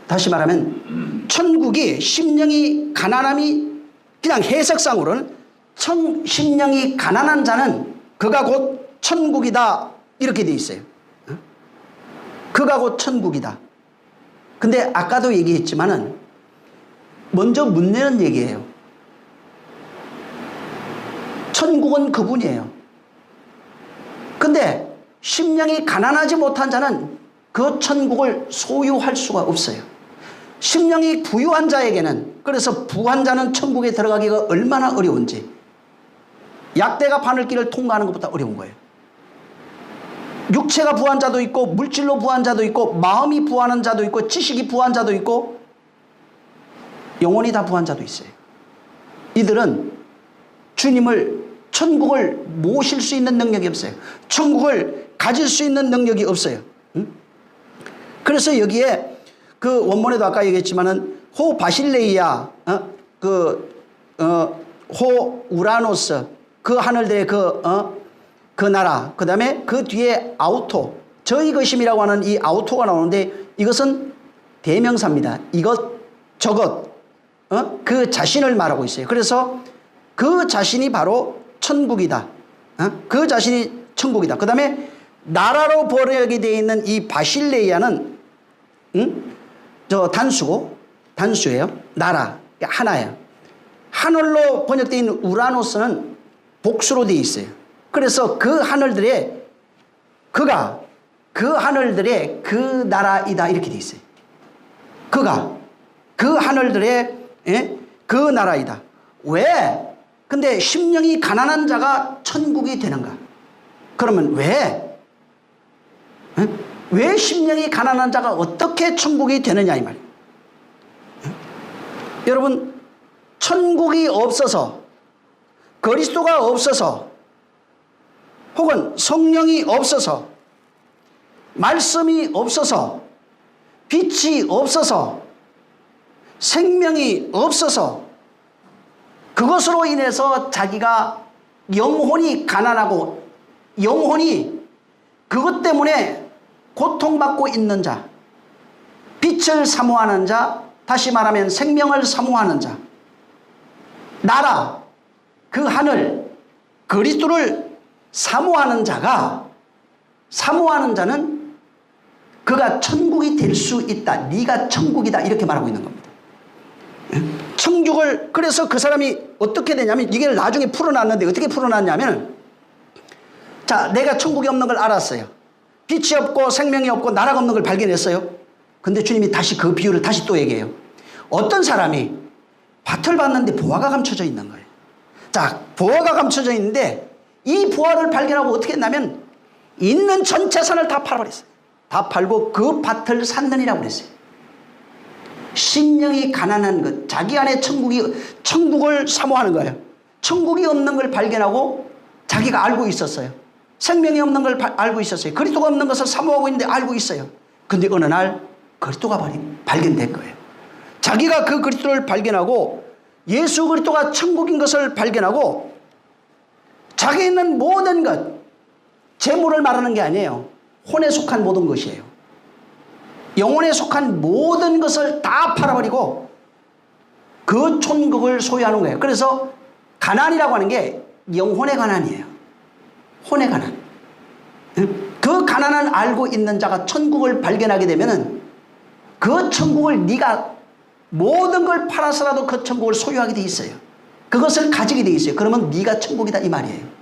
다시 말하면 천국이 심령이 가난함이 그냥 해석상으로는 심령이 가난한 자는 그가 곧 천국이다 이렇게 돼 있어요. 그가 곧 천국이다. 근데 아까도 얘기했지만은 먼저 묻는 얘기예요. 천국은 그분이에요. 근데 심령이 가난하지 못한 자는 그 천국을 소유할 수가 없어요. 심령이 부유한 자에게는, 그래서 부한 자는 천국에 들어가기가 얼마나 어려운지, 약대가 바늘길을 통과하는 것보다 어려운 거예요. 육체가 부한 자도 있고 물질로 부한 자도 있고 마음이 부하는 자도 있고 지식이 부한 자도 있고 영혼이 다 부한 자도 있어요. 이들은 천국을 모실 수 있는 능력이 없어요. 천국을 가질 수 있는 능력이 없어요. 그래서 여기에 그 원문에도 아까 얘기했지만은 호 바실레이아, 호 우라노스, 그 하늘들의 그 나라, 그 다음에 그 뒤에 아우토, 저희 것임이라고 하는 이 아우토가 나오는데 이것은 대명사입니다. 이것, 저것, 그 자신을 말하고 있어요. 그래서 그 자신이 바로 천국이다. 그 자신이 천국이다. 그 다음에 나라로 번역이 되어 있는 이 바실레이아는 저 단수예요. 나라, 하나예요. 하늘로 번역되어 있는 우라노스는 복수로 되어 있어요. 그래서 그 하늘들의 그가 그 하늘들의 그 나라이다 이렇게 되어 있어요. 그가 그 하늘들의 그 나라이다. 왜? 근데 심령이 가난한 자가 천국이 되는가? 그러면 왜? 왜 심령이 가난한 자가 어떻게 천국이 되느냐 이 말이에요. 여러분, 천국이 없어서, 그리스도가 없어서, 혹은 성령이 없어서, 말씀이 없어서, 빛이 없어서, 생명이 없어서, 그것으로 인해서 자기가 영혼이 가난하고 영혼이 그것 때문에 고통받고 있는 자, 빛을 사모하는 자, 다시 말하면 생명을 사모하는 자, 나라, 그 하늘, 그리스도를 사모하는 자는 그가 천국이 될 수 있다. 네가 천국이다. 이렇게 말하고 있는 겁니다. 천국을, 그래서 그 사람이 어떻게 되냐면, 이게 나중에 풀어놨는데 어떻게 풀어놨냐면, 자, 내가 천국이 없는 걸 알았어요. 빛이 없고 생명이 없고 나라가 없는 걸 발견했어요. 근데 주님이 다시 그 비유를 다시 또 얘기해요. 어떤 사람이 밭을 봤는데 보화가 감춰져 있는 거예요. 자, 보화가 감춰져 있는데 이 보화를 발견하고 어떻게 했냐면 있는 전 재산을 다 팔아버렸어요. 다 팔고 그 밭을 샀느니라고 그랬어요. 심령이 가난한 것, 자기 안에 천국을 사모하는 거예요. 천국이 없는 걸 발견하고 자기가 알고 있었어요. 생명이 없는 걸 알고 있었어요. 그리스도가 없는 것을 사모하고 있는데 알고 있어요. 근데 어느 날 그리스도가 발견된 거예요. 자기가 그 그리스도를 발견하고 예수 그리스도가 천국인 것을 발견하고 자기에 있는 모든 것, 재물을 말하는 게 아니에요. 혼에 속한 모든 것이에요. 영혼에 속한 모든 것을 다 팔아버리고 그 천국을 소유하는 거예요. 그래서 가난이라고 하는 게 영혼의 가난이에요. 혼의 가난. 그 가난을 알고 있는 자가 천국을 발견하게 되면은 그 천국을 네가 모든 걸 팔아서라도 그 천국을 소유하게 돼 있어요. 그것을 가지게 돼 있어요. 그러면 네가 천국이다 이 말이에요.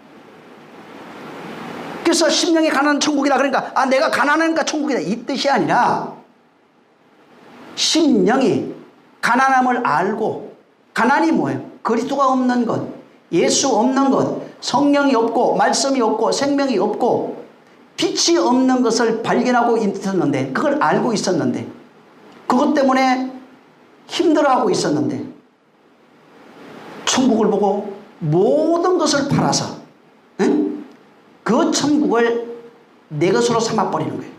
그래서 심령이 가난한 천국이다. 그러니까 내가 가난하니까 천국이다 이 뜻이 아니라 심령이 가난함을 알고, 가난이 뭐예요? 그리스도가 없는 것, 예수 없는 것, 성령이 없고 말씀이 없고 생명이 없고 빛이 없는 것을 발견하고 있었는데, 그걸 알고 있었는데, 그것 때문에 힘들어하고 있었는데 천국을 보고 모든 것을 팔아서 그 천국을 내 것으로 삼아버리는 거예요.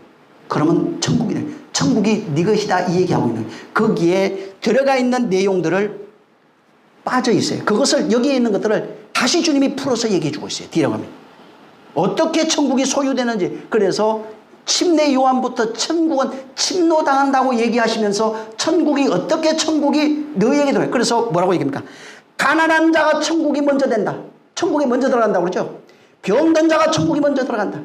그러면 천국이 돼. 천국이 네 것이다 이 얘기하고 있는 거예요. 거기에 들어가 있는 내용들을 빠져 있어요. 그것을, 여기에 있는 것들을 다시 주님이 풀어서 얘기해 주고 있어요. 뒤로 가면 어떻게 천국이 소유되는지. 그래서 침례 요한부터 천국은 침노당한다고 얘기하시면서 천국이 어떻게 천국이 너희에게 들어요. 그래서 뭐라고 얘기합니까? 가난한 자가 천국이 먼저 된다. 천국에 먼저 들어간다고 그러죠. 병든 자가 천국이 먼저 들어간다.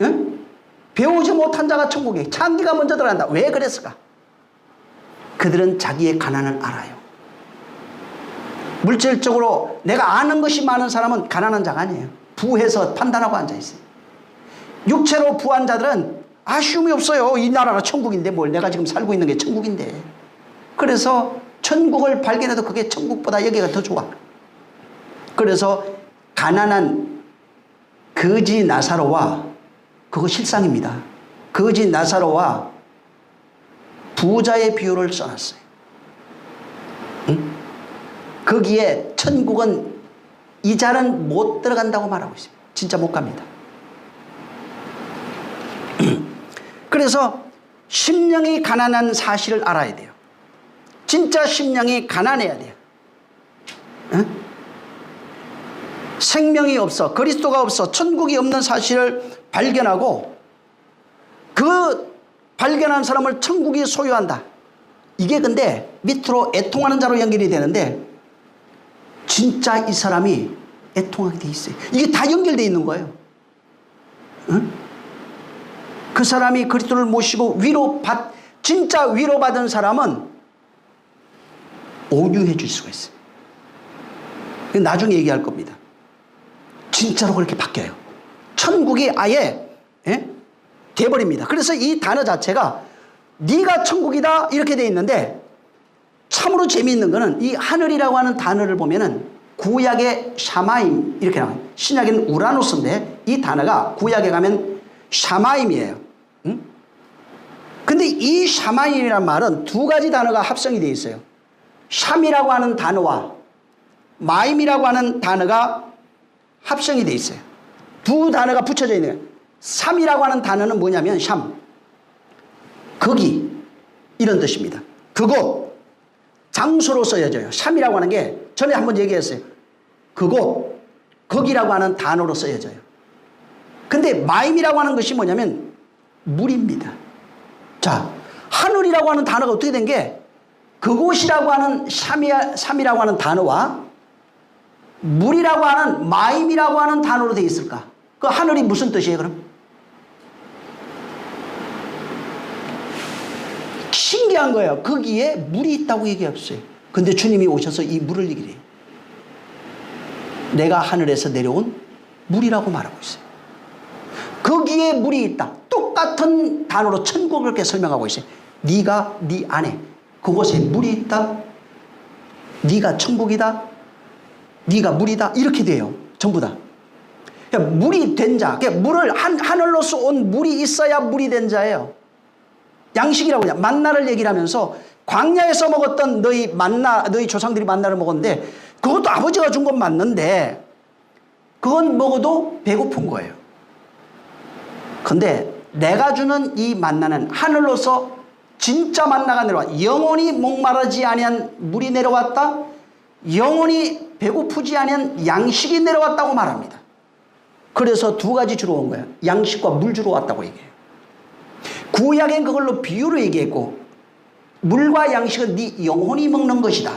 응? 배우지 못한 자가 천국에, 창기가 먼저 들어간다. 왜 그랬을까? 그들은 자기의 가난을 알아요. 물질적으로 내가 아는 것이 많은 사람은 가난한 자가 아니에요. 부해서 판단하고 앉아있어요. 육체로 부한 자들은 아쉬움이 없어요. 이 나라가 천국인데 뭘, 내가 지금 살고 있는 게 천국인데. 그래서 천국을 발견해도 그게 천국보다 여기가 더 좋아. 그래서 가난한 거지 나사로와, 그거 실상입니다. 거지 나사로와 부자의 비유를 써놨어요. 응? 거기에 천국은 이 자는 못 들어간다고 말하고 있습니다. 진짜 못 갑니다. 그래서 심령이 가난한 사실을 알아야 돼요. 진짜 심령이 가난해야 돼요. 응? 생명이 없어, 그리스도가 없어, 천국이 없는 사실을 발견하고 그 발견한 사람을 천국이 소유한다. 이게 근데 밑으로 애통하는 자로 연결이 되는데 진짜 이 사람이 애통하게 돼 있어요. 이게 다 연결되어 있는 거예요. 응? 그 사람이 그리스도를 모시고 진짜 위로받은 사람은 온유해 줄 수가 있어요. 나중에 얘기할 겁니다. 진짜로 그렇게 바뀌어요. 천국이 아예 돼버립니다. 그래서 이 단어 자체가 네가 천국이다 이렇게 돼 있는데 참으로 재미있는 거는 이 하늘이라고 하는 단어를 보면은 구약의 샤마임 이렇게 나와요. 신약에는 우라노스인데 이 단어가 구약에 가면 샤마임이에요. 응? 근데 이 샤마임이란 말은 두 가지 단어가 합성이 되어 있어요. 샴이라고 하는 단어와 마임이라고 하는 단어가 합성이 되어 있어요. 두 단어가 붙여져 있는 거예요. 샴이라고 하는 단어는 뭐냐면 샴, 거기 이런 뜻입니다. 그곳, 장소로 쓰여져요. 샴이라고 하는 게 전에 한번 얘기했어요. 그곳, 거기라고 하는 단어로 쓰여져요. 근데 마임이라고 하는 것이 뭐냐면 물입니다. 자, 하늘이라고 하는 단어가 어떻게 된 게 그곳이라고 하는 샴이라고 하는 단어와 물이라고 하는 마임이라고 하는 단어로 되어 있을까? 그 하늘이 무슨 뜻이에요 그럼? 신기한 거예요. 거기에 물이 있다고 얘기했어요. 근데 주님이 오셔서 이 물을 얘기해요. 내가 하늘에서 내려온 물이라고 말하고 있어요. 거기에 물이 있다. 똑같은 단어로 천국을 그렇게 설명하고 있어요. 네가 네 안에 그곳에 물이 있다. 네가 천국이다. 네가 물이다. 이렇게 돼요. 전부 다. 그러니까 물이 된 자. 그러니까 물을 하늘로서 온 물이 있어야 물이 된 자예요. 양식이라고 그냥 만나를 얘기를 하면서 광야에서 먹었던 너희 조상들이 만나를 먹었는데 그것도 아버지가 준 건 맞는데 그건 먹어도 배고픈 거예요. 근데 내가 주는 이 만나는 하늘로서 진짜 만나가 내려와 영원히 목마르지 아니한 물이 내려왔다. 영원히 배고프지 아니한 양식이 내려왔다고 말합니다. 그래서 두 가지 주로 온 거예요. 양식과 물 주로 왔다고 얘기해요. 구약엔 그걸로 비유로 얘기했고 물과 양식은 네 영혼이 먹는 것이다.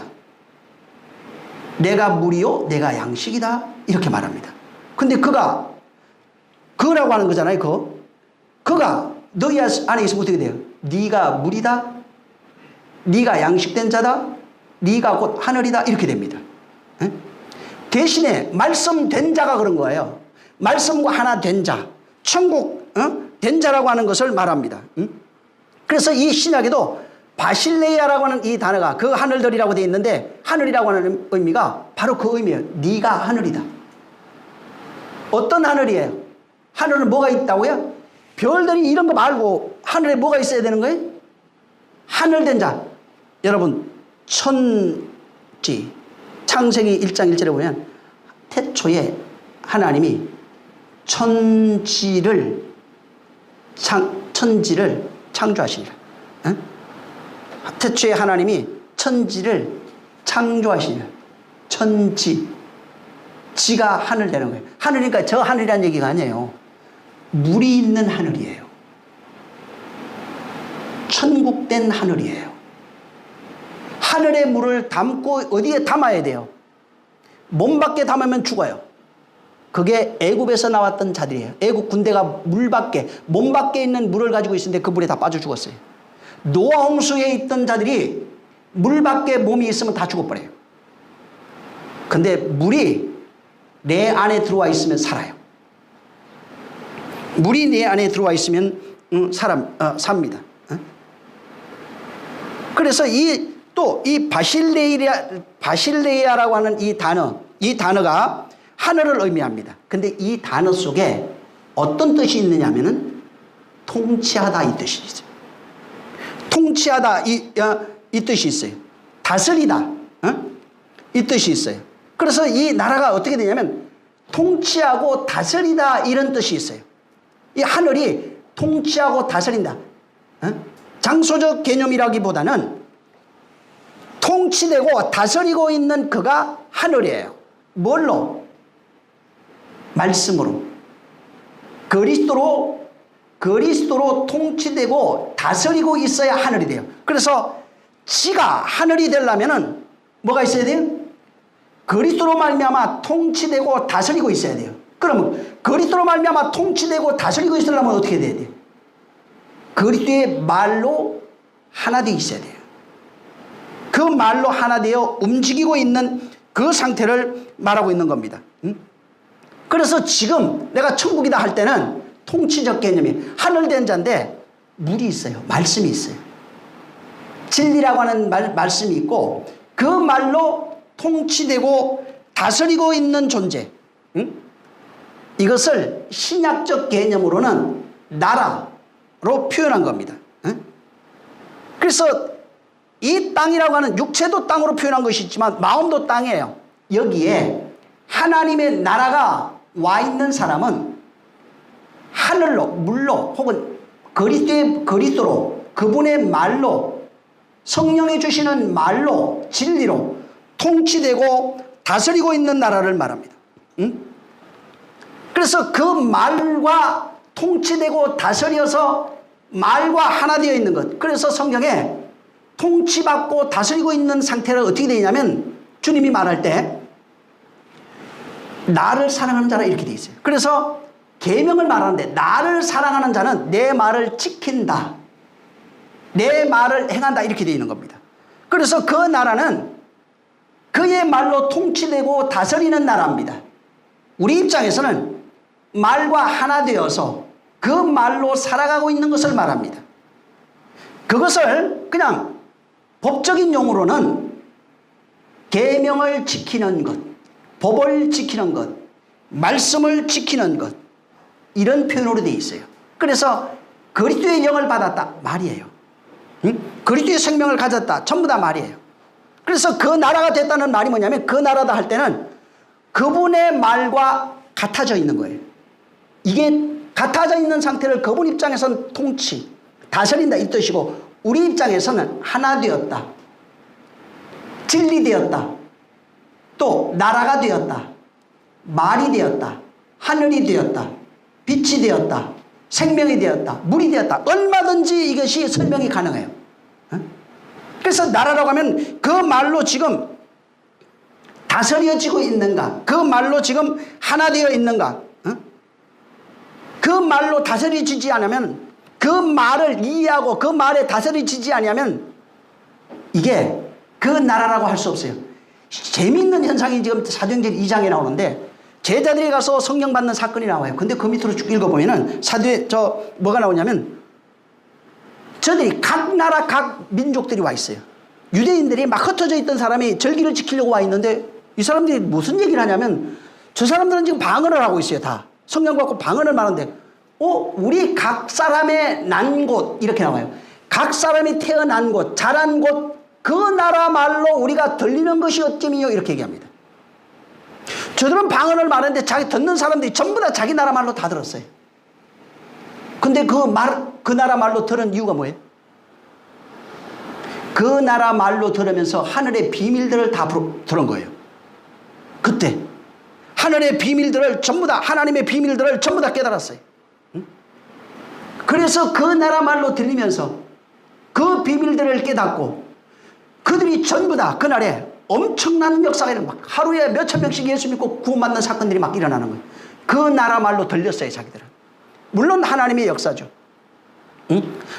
내가 물이요 내가 양식이다 이렇게 말합니다. 근데 그거라고 하는 거잖아요. 그가 너희 안에 있으면 어떻게 돼요? 네가 물이다. 네가 양식된 자다. 네가 곧 하늘이다 이렇게 됩니다. 에? 대신에 말씀된 자가 그런 거예요. 말씀과 하나 된 자, 천국 된 자라고 하는 것을 말합니다. 그래서 이 신약에도 바실레이아라고 하는 이 단어가 그 하늘들이라고 되어 있는데 하늘이라고 하는 의미가 바로 그 의미예요. 네가 하늘이다. 어떤 하늘이에요? 하늘은 뭐가 있다고요? 별들이 이런 거 말고 하늘에 뭐가 있어야 되는 거예요? 하늘 된 자. 여러분 천지 창세기 1장 1절에 보면 태초에 하나님이 천지를 창조하시니라. 응? 태초에 하나님이 천지를 창조하시니라. 지가 하늘 되는 거예요. 하늘이니까 저 하늘이라는 얘기가 아니에요. 물이 있는 하늘이에요. 천국된 하늘이에요. 하늘의 물을 담고 어디에 담아야 돼요? 몸 밖에 담으면 죽어요. 그게 애굽에서 나왔던 자들이에요. 애굽 군대가 몸 밖에 있는 물을 가지고 있었는데 그 물에 다 빠져 죽었어요. 노아 홍수에 있던 자들이 물 밖에 몸이 있으면 다 죽어버려요. 근데 물이 내 안에 들어와 있으면 살아요. 물이 내 안에 들어와 있으면 삽니다. 그래서 이 바실레이아라고 하는 이 단어가 하늘을 의미합니다. 근데 이 단어 속에 어떤 뜻이 있느냐 하면은 통치하다 이 뜻이 있어요. 통치하다 이 뜻이 있어요. 다스리다 이 뜻이 있어요. 그래서 이 나라가 어떻게 되냐면 통치하고 다스리다 이런 뜻이 있어요. 이 하늘이 통치하고 다스린다. 장소적 개념이라기보다는 통치되고 다스리고 있는 그가 하늘이에요. 뭘로? 말씀으로. 그리스도로 그리스도로 통치되고 다스리고 있어야 하늘이 돼요. 그래서 지가 하늘이 되려면은 뭐가 있어야 돼요? 그리스도로 말미암아 통치되고 다스리고 있어야 돼요. 그러면 그리스도로 말미암아 통치되고 다스리고 있으려면 어떻게 돼야 돼요? 그리스도의 말로 하나 되어 있어야 돼요. 그 말로 하나 되어 움직이고 있는 그 상태를 말하고 있는 겁니다. 그래서 지금 내가 천국이다 할 때는 통치적 개념이 하늘된 자인데 물이 있어요. 말씀이 있어요. 진리라고 하는 말씀이 있고 그 말로 통치되고 다스리고 있는 존재. 이것을 신약적 개념으로는 나라로 표현한 겁니다. 그래서 이 땅이라고 하는 육체도 땅으로 표현한 것이 있지만 마음도 땅이에요. 여기에 하나님의 나라가 와 있는 사람은 하늘로 물로 혹은 그리스도로 그분의 말로 성령이 주시는 말로 진리로 통치되고 다스리고 있는 나라를 말합니다. 그래서 그 말과 통치되고 다스려서 말과 하나 되어 있는 것. 그래서 성경에 통치받고 다스리고 있는 상태를 어떻게 되냐면 주님이 말할 때 나를 사랑하는 자라 이렇게 되어 있어요. 그래서 계명을 말하는데 나를 사랑하는 자는 내 말을 지킨다. 내 말을 행한다. 이렇게 되어 있는 겁니다. 그래서 그 나라는 그의 말로 통치되고 다스리는 나라입니다. 우리 입장에서는 말과 하나 되어서 그 말로 살아가고 있는 것을 말합니다. 그것을 그냥 법적인 용어로는 계명을 지키는 것, 법을 지키는 것, 말씀을 지키는 것 이런 표현으로 되어 있어요. 그래서 그리스도의 영을 받았다 말이에요. 그리스도의 생명을 가졌다 전부 다 말이에요. 그래서 그 나라가 됐다는 말이 뭐냐면 그 나라다 할 때는 그분의 말과 같아져 있는 거예요. 이게 같아져 있는 상태를 그분 입장에서는 통치, 다스린다 이 뜻이고 우리 입장에서는 하나 되었다. 진리되었다. 또 나라가 되었다. 말이 되었다. 하늘이 되었다. 빛이 되었다. 생명이 되었다. 물이 되었다. 얼마든지 이것이 설명이 가능해요. 그래서 나라라고 하면 그 말로 지금 다스려지고 있는가? 그 말로 지금 하나 되어 있는가? 그 말로 다스려지지 않으면 그 말을 이해하고 그 말에 다스려지지 않으면 이게 그 나라라고 할 수 없어요. 재미있는 현상이 지금 사도행전 2장에 나오는데 제자들이 가서 성령 받는 사건이 나와요. 근데 그 밑으로 쭉 읽어보면은 뭐가 나오냐면 저들이 각 나라 각 민족들이 와 있어요. 유대인들이 막 흩어져 있던 사람이 절기를 지키려고 와 있는데 이 사람들이 무슨 얘기를 하냐면 저 사람들은 지금 방언을 하고 있어요. 다 성령 받고 방언을 말하는데 우리 각 사람의 난 곳 이렇게 나와요. 각 사람이 태어난 곳 자란 곳 그 나라 말로 우리가 들리는 것이 어쩌미요 이렇게 얘기합니다. 저들은 방언을 말하는데 듣는 사람들이 전부 다 자기 나라 말로 다 들었어요. 근데 그 나라 말로 들은 이유가 뭐예요? 그 나라 말로 들으면서 하늘의 비밀들을 다 들은 거예요. 그때 하늘의 비밀들을 전부 다 하나님의 비밀들을 전부 다 깨달았어요. 그래서 그 나라 말로 들리면서 그 비밀들을 깨닫고 그들이 전부 다 그날에 엄청난 역사가 일어나요. 막 하루에 몇천 명씩 예수 믿고 구원받는 사건들이 막 일어나는 거예요. 그 나라 말로 들렸어요. 자기들은. 물론 하나님의 역사죠.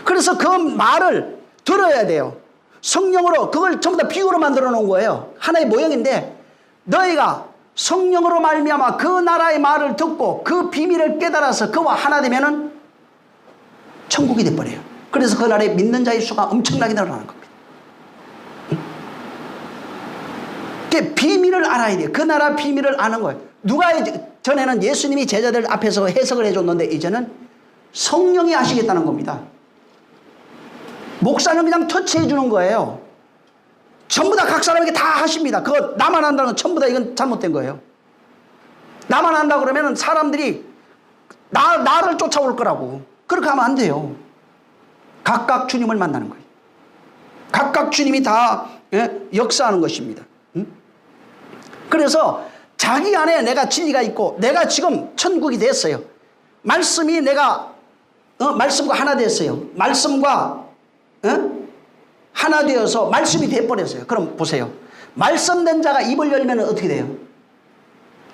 그래서 그 말을 들어야 돼요. 성령으로 그걸 전부 다 비유로 만들어 놓은 거예요. 하나의 모형인데 너희가 성령으로 말미암아 그 나라의 말을 듣고 그 비밀을 깨달아서 그와 하나 되면은 천국이 돼버려요. 그래서 그 나라에 믿는 자의 수가 엄청나게 늘어나는 겁니다. 그 비밀을 알아야 돼요. 그 나라 비밀을 아는 거예요. 누가 전에는 예수님이 제자들 앞에서 해석을 해줬는데 이제는 성령이 하시겠다는 겁니다. 목사는 그냥 터치해 주는 거예요. 전부 다 각 사람에게 다 하십니다. 그거 나만 한다는 건 전부 다 이건 잘못된 거예요. 나만 한다 그러면 사람들이 나를 쫓아올 거라고. 그렇게 하면 안 돼요. 각각 주님을 만나는 거예요. 각각 주님이 다 역사하는 것입니다. 그래서 자기 안에 내가 진리가 있고 내가 지금 천국이 됐어요. 말씀이 내가 말씀과 하나 됐어요. 말씀과 하나 되어서 말씀이 돼버렸어요. 그럼 보세요. 말씀된 자가 입을 열면 어떻게 돼요?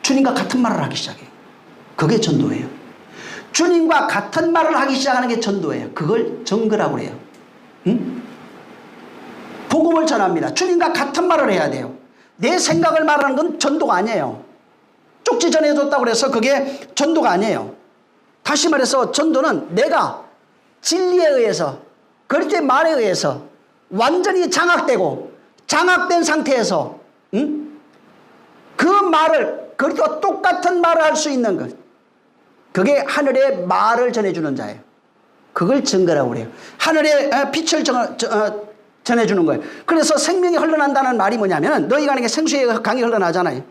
주님과 같은 말을 하기 시작해요. 그게 전도예요. 주님과 같은 말을 하기 시작하는 게 전도예요. 그걸 증거라고 해요. 복음을 전합니다. 주님과 같은 말을 해야 돼요. 내 생각을 말하는 건 전도가 아니에요. 쪽지 전해줬다고 그래서 그게 전도가 아니에요. 다시 말해서 전도는 내가 진리에 의해서, 그리스도의 말에 의해서 완전히 장악되고 장악된 상태에서 그 말을, 그리스도와 똑같은 말을 할 수 있는 것, 그게 하늘의 말을 전해주는 자예요. 그걸 증거라고 그래요. 하늘의 빛을 전해주는 거예요. 그래서 생명이 흘러난다는 말이 뭐냐면, 너희가 안에 생수의 강이 흘러나잖아요.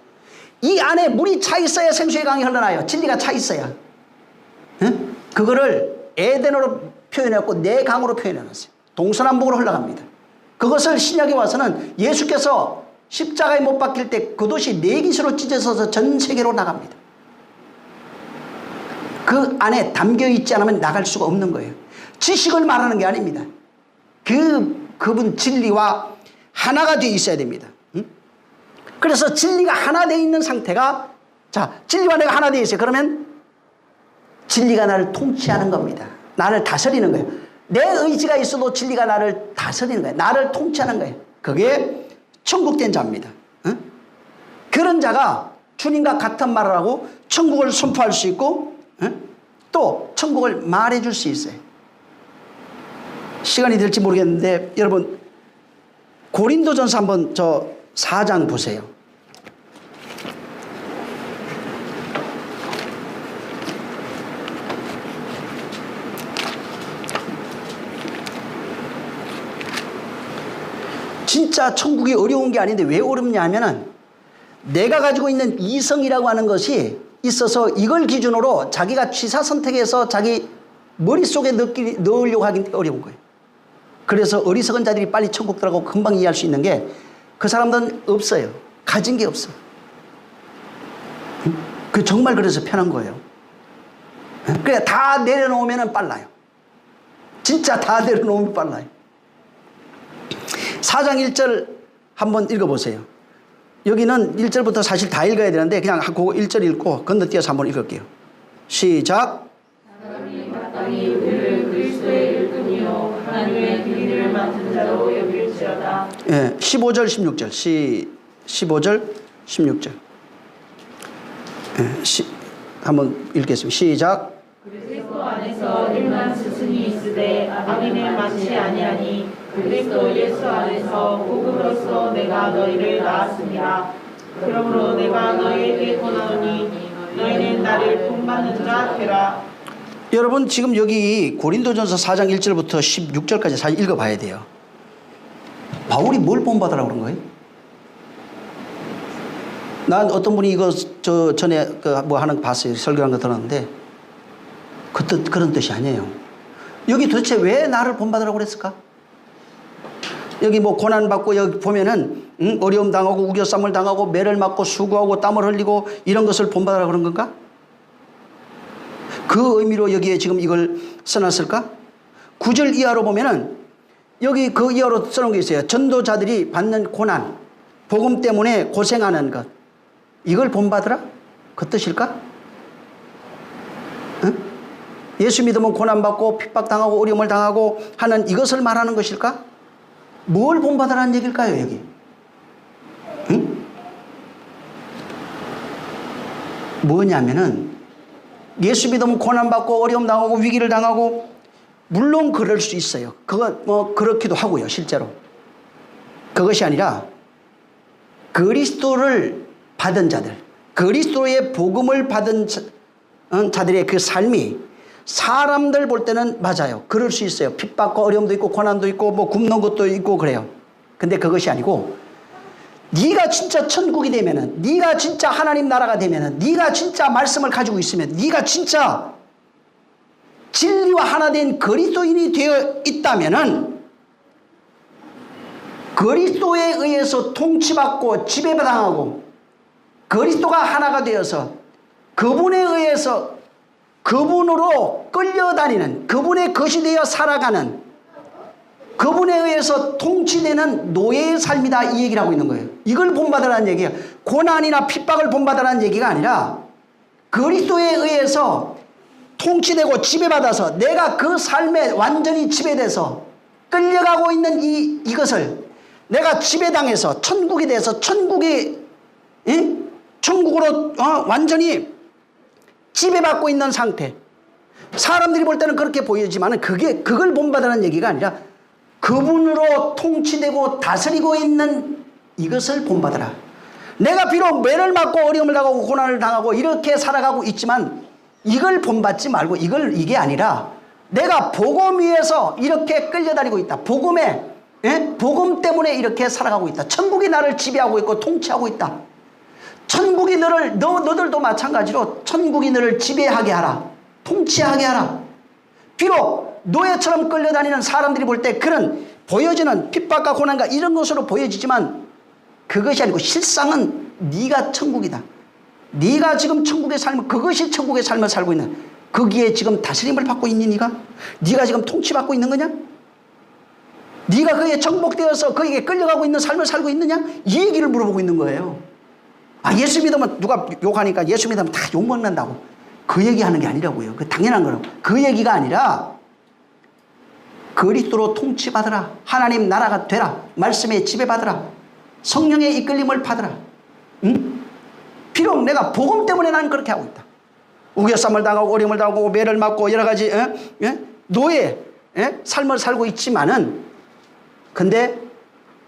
이 안에 물이 차 있어야 생수의 강이 흘러나요. 진리가 차 있어야. 그거를 에덴으로 표현했고 내 강으로 표현해놨어요. 동서남북으로 흘러갑니다. 그것을 신약에 와서는 예수께서 십자가에 못 박힐 때 그 도시 네 기수로 찢어져서 전 세계로 나갑니다. 그 안에 담겨있지 않으면 나갈 수가 없는 거예요. 지식을 말하는 게 아닙니다. 그분 진리와 하나가 되어 있어야 됩니다. 그래서 진리가 하나 되어 있는 상태가, 자, 진리와 내가 하나 되어 있어요. 그러면 진리가 나를 통치하는 겁니다. 나를 다스리는 거예요. 내 의지가 있어도 진리가 나를 다스리는 거예요. 나를 통치하는 거예요. 그게 천국된 자입니다. 그런 자가 주님과 같은 말을 하고 천국을 선포할 수 있고 또 천국을 말해 줄 수 있어요. 시간이 될지 모르겠는데 여러분 고린도전서 한번 4장 보세요. 진짜 천국이 어려운 게 아닌데 왜 어렵냐 하면은 내가 가지고 있는 이성이라고 하는 것이 있어서 이걸 기준으로 자기가 취사 선택해서 자기 머릿속에 넣으려고 하기 어려운 거예요. 그래서 어리석은 자들이 빨리 천국 들어가고 금방 이해할 수 있는 게 그 사람들은 없어요. 가진 게 없어. 그 정말 그래서 편한 거예요. 그래 다 내려놓으면 빨라요. 진짜 다 내려놓으면 빨라요. 4장 1절 한번 읽어보세요. 여기는 1절부터 사실 다 읽어야 되는데 그냥 그 1절 읽고 건너뛰어서 한번 읽을게요. 시작. 하나님이 마땅히 우리를 그리스도의 일꾼이요 하나님의 비밀을 맡은 자로 여길지어다. 예, 15절 16절 15절 16절 한번 읽겠습니다. 시작. 그리스도 안에서 일만 스승이 있으되 악인의 많지 아니하니 그리스도 예수 안에서 복음으로써 내가 너희를 낳았습니다. 그러므로 내가 너희에게 권하노니 너희는 나를 본받는 자 되라. 여러분 지금 여기 고린도전서 4장 1절부터 16절까지 사실 읽어봐야 돼요. 바울이 뭘 본받으라고 그런 거예요? 난 어떤 분이 이거 전에 뭐 하는 거 봤어요. 설교한 거 들었는데 그런 뜻이 아니에요. 여기 도대체 왜 나를 본받으라고 그랬을까? 여기 뭐 고난받고 여기 보면은 어려움 당하고 우겨쌈을 당하고 매를 맞고 수고하고 땀을 흘리고 이런 것을 본받으라고 그런 건가? 그 의미로 여기에 지금 이걸 써놨을까? 9절 이하로 보면은 여기 그 이하로 써놓은 게 있어요. 전도자들이 받는 고난, 복음 때문에 고생하는 것, 이걸 본받으라? 그 뜻일까? 응? 예수 믿으면 고난받고 핍박당하고 어려움을 당하고 하는 이것을 말하는 것일까? 뭘 본받으라는 얘기일까요, 여기? 응? 뭐냐면은 예수 믿으면 고난받고 어려움 당하고 위기를 당하고 물론 그럴 수 있어요. 그건 뭐 그렇기도 하고요, 실제로. 그것이 아니라 그리스도를 받은 자들, 그리스도의 복음을 받은 자들의 그 삶이 사람들 볼 때는 맞아요. 그럴 수 있어요. 핍박과 어려움도 있고 고난도 있고 뭐 굶는 것도 있고 그래요. 근데 그것이 아니고 네가 진짜 천국이 되면은, 네가 진짜 하나님 나라가 되면은, 네가 진짜 말씀을 가지고 있으면, 네가 진짜 진리와 하나 된 그리스도인이 되어 있다면은 그리스도에 의해서 통치받고 지배당하고 그리스도가 하나가 되어서 그분에 의해서 그분으로 끌려다니는, 그분의 것이 되어 살아가는, 그분에 의해서 통치되는 노예의 삶이다, 이 얘기를 하고 있는 거예요. 이걸 본받으라는 얘기예요. 고난이나 핍박을 본받으라는 얘기가 아니라 그리스도에 의해서 통치되고 지배받아서 내가 그 삶에 완전히 지배돼서 끌려가고 있는 이것을 내가 지배당해서 천국이 돼서 천국으로 완전히 지배받고 있는 상태. 사람들이 볼 때는 그렇게 보이지만 그걸 본받으라는 얘기가 아니라 그분으로 통치되고 다스리고 있는 이것을 본받으라. 내가 비록 매를 맞고 어려움을 당하고 고난을 당하고 이렇게 살아가고 있지만 이걸 본받지 말고 이게 아니라 내가 복음 위에서 이렇게 끌려다니고 있다. 복음 때문에 이렇게 살아가고 있다. 천국이 나를 지배하고 있고 통치하고 있다. 천국이 너들도 마찬가지로 천국이 너를 지배하게 하라. 통치하게 하라. 비록 노예처럼 끌려다니는 사람들이 볼 때 그런 보여지는 핍박과 고난과 이런 것으로 보여지지만 그것이 아니고 실상은 네가 천국이다. 네가 지금 천국의 삶을, 그것이 천국의 삶을 살고 있는, 거기에 지금 다스림을 받고 있니? 네가 지금 통치받고 있는 거냐? 네가 거기에 정복되어서 거기에 끌려가고 있는 삶을 살고 있느냐? 이 얘기를 물어보고 있는 거예요. 예수 믿으면 누가 욕하니까 예수 믿으면 다 욕먹는다고. 그 얘기하는 게 아니라고요. 그 당연한 거라고. 그 얘기가 아니라 그리스도로 통치받으라. 하나님 나라가 되라. 말씀에 지배받으라. 성령의 이끌림을 받으라. 응? 비록 내가 복음 때문에 나는 그렇게 하고 있다. 우겨쌈을 당하고 어려움을 당하고 매를 맞고 여러 가지 노예 삶을 살고 있지만은 근데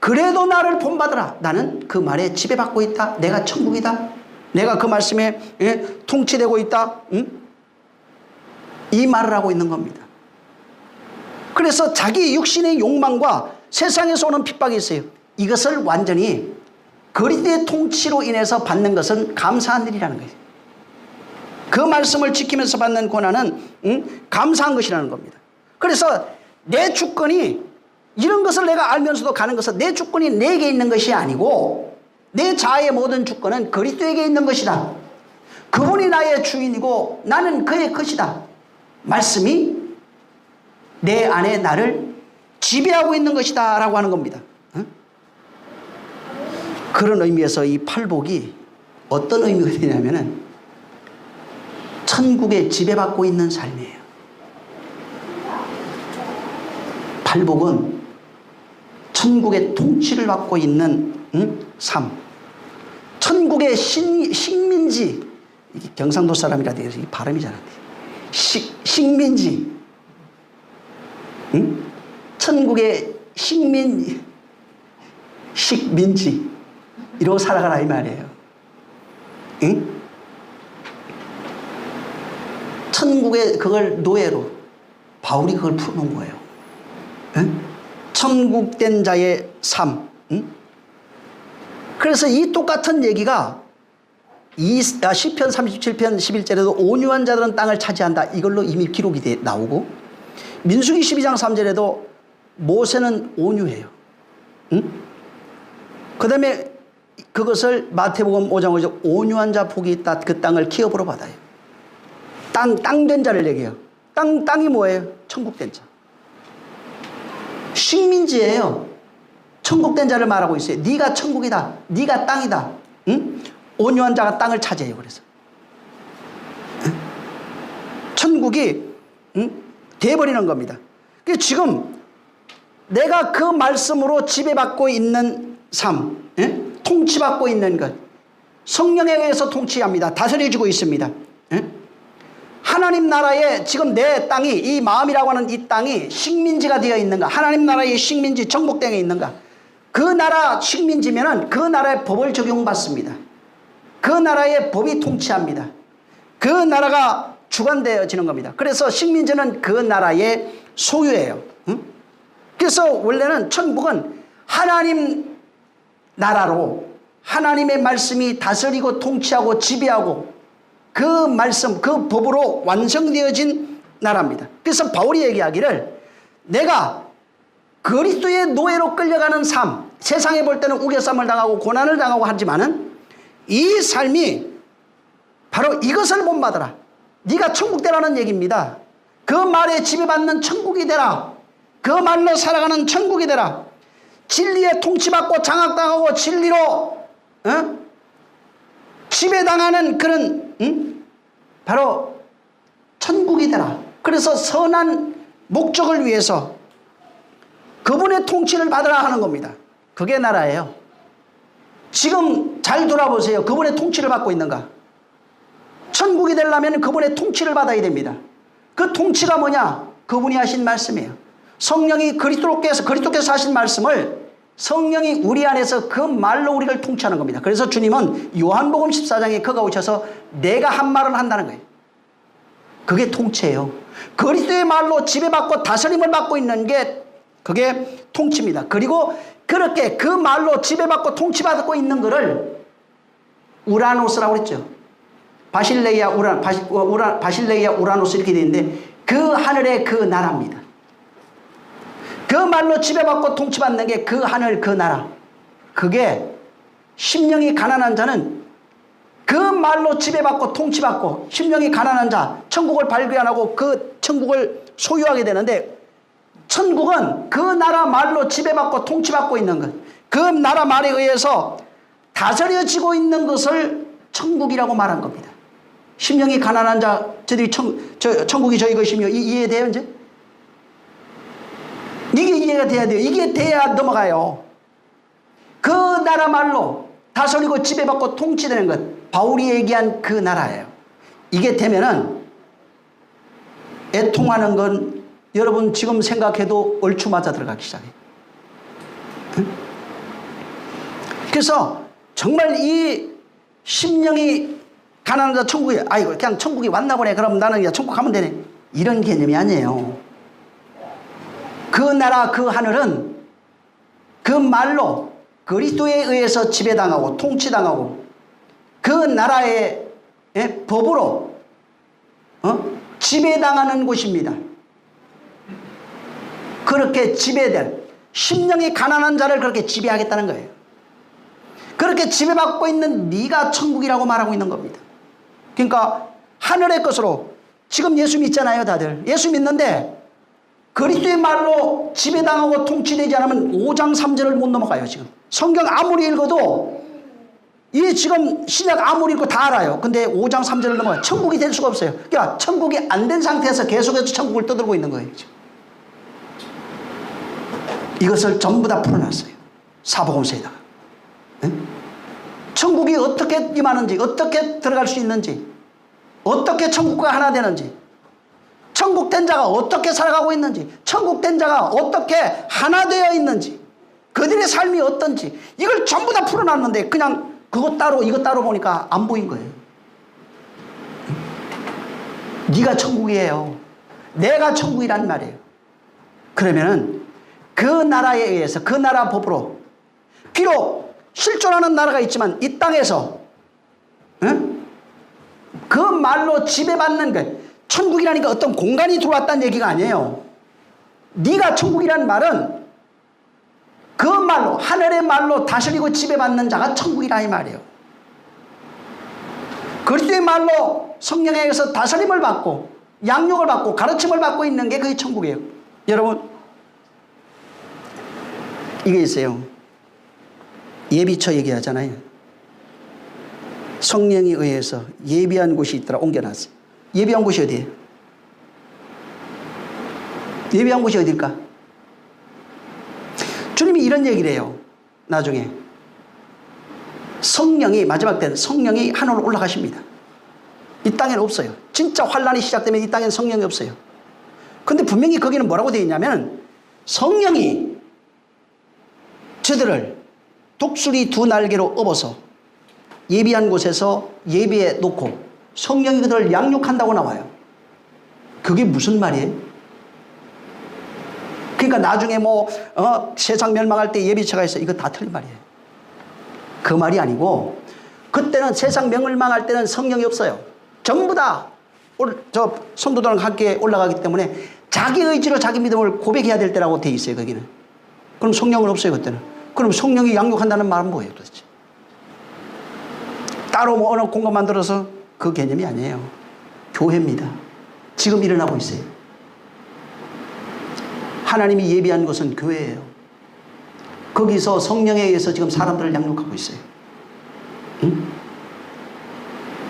그래도 나를 본받으라. 나는 그 말에 지배받고 있다. 내가 천국이다. 내가 그 말씀에 통치되고 있다. 응? 이 말을 하고 있는 겁니다. 그래서 자기 육신의 욕망과 세상에서 오는 핍박이 있어요. 이것을 완전히 그리스도의 통치로 인해서 받는 것은 감사한 일이라는 거예요. 그 말씀을 지키면서 받는 고난은 감사한 것이라는 겁니다. 그래서 내 주권이 이런 것을 내가 알면서도 가는 것은 내 주권이 내게 있는 것이 아니고 내 자아의 모든 주권은 그리스도에게 있는 것이다. 그분이 나의 주인이고 나는 그의 것이다. 말씀이 내 안에 나를 지배하고 있는 것이다 라고 하는 겁니다. 그런 의미에서 이 팔복이 어떤 의미가 되냐면은 천국에 지배받고 있는 삶이에요. 팔복은 천국의 통치를 받고 있는 삶. 천국의 식민지. 이게 경상도 사람이라 되어서 이 발음이 잘 안 돼요. 식민지. 천국의 식민지. 이러고 살아가라 이 말이에요. 응? 천국의 그걸 노예로 바울이 그걸 풀어놓은 거예요. 응? 천국된 자의 삶. 응? 그래서 이 똑같은 얘기가 시편 37편 11절에도 온유한 자들은 땅을 차지한다. 이걸로 이미 기록이 나오고 민수기 12장 3절에도 모세는 온유해요. 응? 그 다음에 그것을 마태복음 5장 5절 온유한 자 복이 있다. 그 땅을 기업으로 받아요. 땅된 자를 얘기해요. 땅이 뭐예요? 천국된 자. 식민지예요. 천국된 자를 말하고 있어요. 네가 천국이다. 네가 땅이다. 응? 온유한 자가 땅을 차지해요. 그래서 천국이 돼버리는 겁니다. 지금 내가 그 말씀으로 지배받고 있는 삶, 통치받고 있는 것, 성령에 의해서 통치합니다. 다스려지고 있습니다. 하나님 나라에 지금 내 땅이, 이 마음이라고 하는 이 땅이 식민지가 되어 있는가? 하나님 나라의 식민지, 정복되어 있는가? 그 나라 식민지면은 그 나라의 법을 적용받습니다. 그 나라의 법이 통치합니다. 그 나라가 주관되어지는 겁니다. 그래서 식민지는 그 나라의 소유예요. 그래서 원래는 천국은 하나님 나라로 하나님의 말씀이 다스리고 통치하고 지배하고 그 말씀, 그 법으로 완성되어진 나라입니다. 그래서 바울이 얘기하기를 내가 그리스도의 노예로 끌려가는 삶, 세상에 볼 때는 우겨쌈을 당하고 고난을 당하고 하지만은 이 삶이 바로 이것을 본받아라. 네가 천국 되라는 얘기입니다. 그 말에 지배받는 천국이 되라. 그 말로 살아가는 천국이 되라. 진리에 통치받고 장악당하고 진리로 지배당하는 그런 바로 천국이 되라. 그래서 선한 목적을 위해서 그분의 통치를 받으라 하는 겁니다. 그게 나라예요. 지금 잘 돌아보세요. 그분의 통치를 받고 있는가? 천국이 되려면 그분의 통치를 받아야 됩니다. 그 통치가 뭐냐? 그분이 하신 말씀이에요. 성령이 그리스도께서 하신 말씀을 성령이 우리 안에서 그 말로 우리를 통치하는 겁니다. 그래서 주님은 요한복음 14장에 그가 오셔서 내가 한 말을 한다는 거예요. 그게 통치예요. 그리스도의 말로 지배받고 다스림을 받고 있는 게 그게 통치입니다. 그리고 그렇게 그 말로 지배받고 통치받고 있는 것을 우라노스라고 그랬죠. 바실레이아 우라노스 이렇게 되어 있는데 그 하늘의 그 나라입니다. 그 말로 지배받고 통치받는 게 그 하늘 그 나라. 그게 심령이 가난한 자는 그 말로 지배받고 통치받고 심령이 가난한 자 천국을 발견하고 그 천국을 소유하게 되는데 천국은 그 나라 말로 지배받고 통치받고 있는 것. 그 나라 말에 의해서 다스려지고 있는 것을 천국이라고 말한 겁니다. 심령이 가난한 자 저들이 천국이 저희 것이며 이해돼요 이제? 이게 이해가 돼야 돼요. 이게 돼야 넘어가요. 그 나라 말로 다스리고 지배받고 통치되는 것. 바울이 얘기한 그 나라예요. 이게 되면은 애통하는 건 여러분 지금 생각해도 얼추 맞아 들어가기 시작해요. 그래서 정말 이 심령이 가난한 자 천국에 아이고 그냥 천국이 왔나 보네. 그럼 나는 그냥 천국 가면 되네. 이런 개념이 아니에요. 그 나라 그 하늘은 그 말로 그리스도에 의해서 지배당하고 통치당하고 그 나라의 법으로 지배당하는 곳입니다. 그렇게 지배될 심령이 가난한 자를 그렇게 지배하겠다는 거예요. 그렇게 지배받고 있는 네가 천국이라고 말하고 있는 겁니다. 그러니까 하늘의 것으로 지금 예수 믿잖아요 다들. 예수 믿는데 그리스도의 말로 지배당하고 통치되지 않으면 5장 3절을 못 넘어가요. 지금 성경 아무리 읽어도 이 지금 신약 아무리 읽고 다 알아요. 근데 5장 3절을 넘어가요. 천국이 될 수가 없어요. 그러니까 천국이 안 된 상태에서 계속해서 천국을 떠들고 있는 거예요. 지금. 이것을 전부 다 풀어놨어요. 사복음서에다가. 천국이 어떻게 임하는지, 어떻게 들어갈 수 있는지, 어떻게 천국과 하나 되는지, 천국된 자가 어떻게 살아가고 있는지, 천국된 자가 어떻게 하나 되어 있는지, 그들의 삶이 어떤지 이걸 전부 다 풀어놨는데 그냥 그것 따로 이것 따로 보니까 안 보인 거예요. 네가 천국이에요. 내가 천국이란 말이에요. 그러면은 그 나라에 의해서 그 나라 법으로 비록 실존하는 나라가 있지만 이 땅에서 그 말로 지배받는 것. 천국이라니까 어떤 공간이 들어왔다는 얘기가 아니에요. 네가 천국이라는 말은 그 말로 하늘의 말로 다스리고 지배받는 자가 천국이라 이 말이에요. 그리스도의 말로 성령에 의해서 다스림을 받고 양육을 받고 가르침을 받고 있는 게 그게 천국이에요. 여러분 이게 있어요. 예비처 얘기하잖아요. 성령에 의해서 예비한 곳이 있더라 옮겨놨어요. 예비한 곳이 어디예요? 예비한 곳이 어딜까? 주님이 이런 얘기를 해요. 나중에 성령이 마지막 때는 성령이 하늘로 올라가십니다. 이 땅에는 없어요. 진짜 환란이 시작되면 이 땅에는 성령이 없어요. 근데 분명히 거기는 뭐라고 되어 있냐면 성령이 저들을 독수리 두 날개로 업어서 예비한 곳에서 예비해 놓고 성령이 그들을 양육한다고 나와요. 그게 무슨 말이에요? 그러니까 나중에 세상 멸망할 때 예비처가 있어. 이거 다 틀린 말이에요. 그 말이 아니고 그때는 세상 멸망할 때는 성령이 없어요. 전부 다 성도들과 함께 올라가기 때문에 자기 의지로 자기 믿음을 고백해야 될 때라고 돼 있어요. 거기는. 그럼 성령은 없어요. 그때는. 그럼 성령이 양육한다는 말은 뭐예요 도대체? 따로 어느 공간 만들어서 그 개념이 아니에요. 교회입니다. 지금 일어나고 있어요. 하나님이 예비한 곳은 교회예요. 거기서 성령에 의해서 지금 사람들을 양육하고 있어요. 응?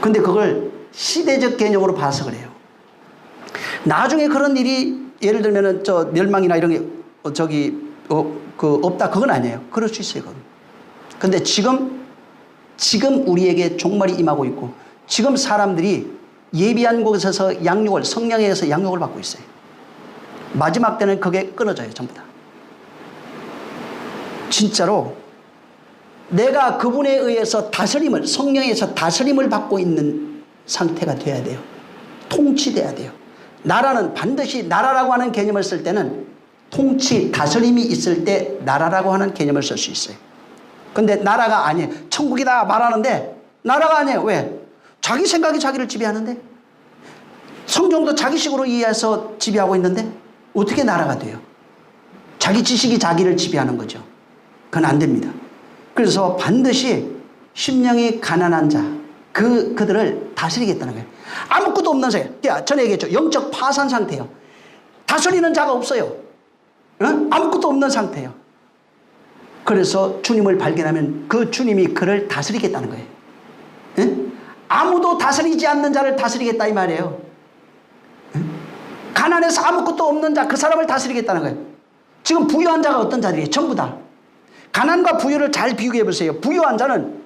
근데 그걸 시대적 개념으로 봐서 그래요. 나중에 그런 일이 예를 들면은 멸망이나 이런 게 없다 그건 아니에요. 그럴 수 있어요. 그건. 근데 지금 우리에게 종말이 임하고 있고 지금 사람들이 예비한 곳에서 양육을 성령에 의해서 양육을 받고 있어요. 마지막 때는 그게 끊어져요. 전부 다. 진짜로 내가 그분에 의해서 다스림을 성령에 의해서 다스림을 받고 있는 상태가 돼야 돼요. 통치돼야 돼요. 나라는 반드시 나라라고 하는 개념을 쓸 때는 통치, 다스림이 있을 때 나라라고 하는 개념을 쓸 수 있어요. 근데 나라가 아니에요. 천국이다 말하는데 나라가 아니에요. 왜? 자기 생각이 자기를 지배하는데 성경도 자기식으로 이해해서 지배하고 있는데 어떻게 나라가 돼요? 자기 지식이 자기를 지배하는 거죠. 그건 안 됩니다. 그래서 반드시 심령이 가난한 자 그들을 다스리겠다는 거예요. 아무것도 없는 상태. 전에 얘기했죠. 영적 파산 상태예요. 다스리는 자가 없어요. 아무것도 없는 상태예요. 그래서 주님을 발견하면 그 주님이 그를 다스리겠다는 거예요. 아무도 다스리지 않는 자를 다스리겠다 이 말이에요. 가난해서 아무것도 없는 자 그 사람을 다스리겠다는 거예요. 지금 부유한 자가 어떤 자들이에요? 전부 다. 가난과 부유를 잘 비교해 보세요. 부유한 자는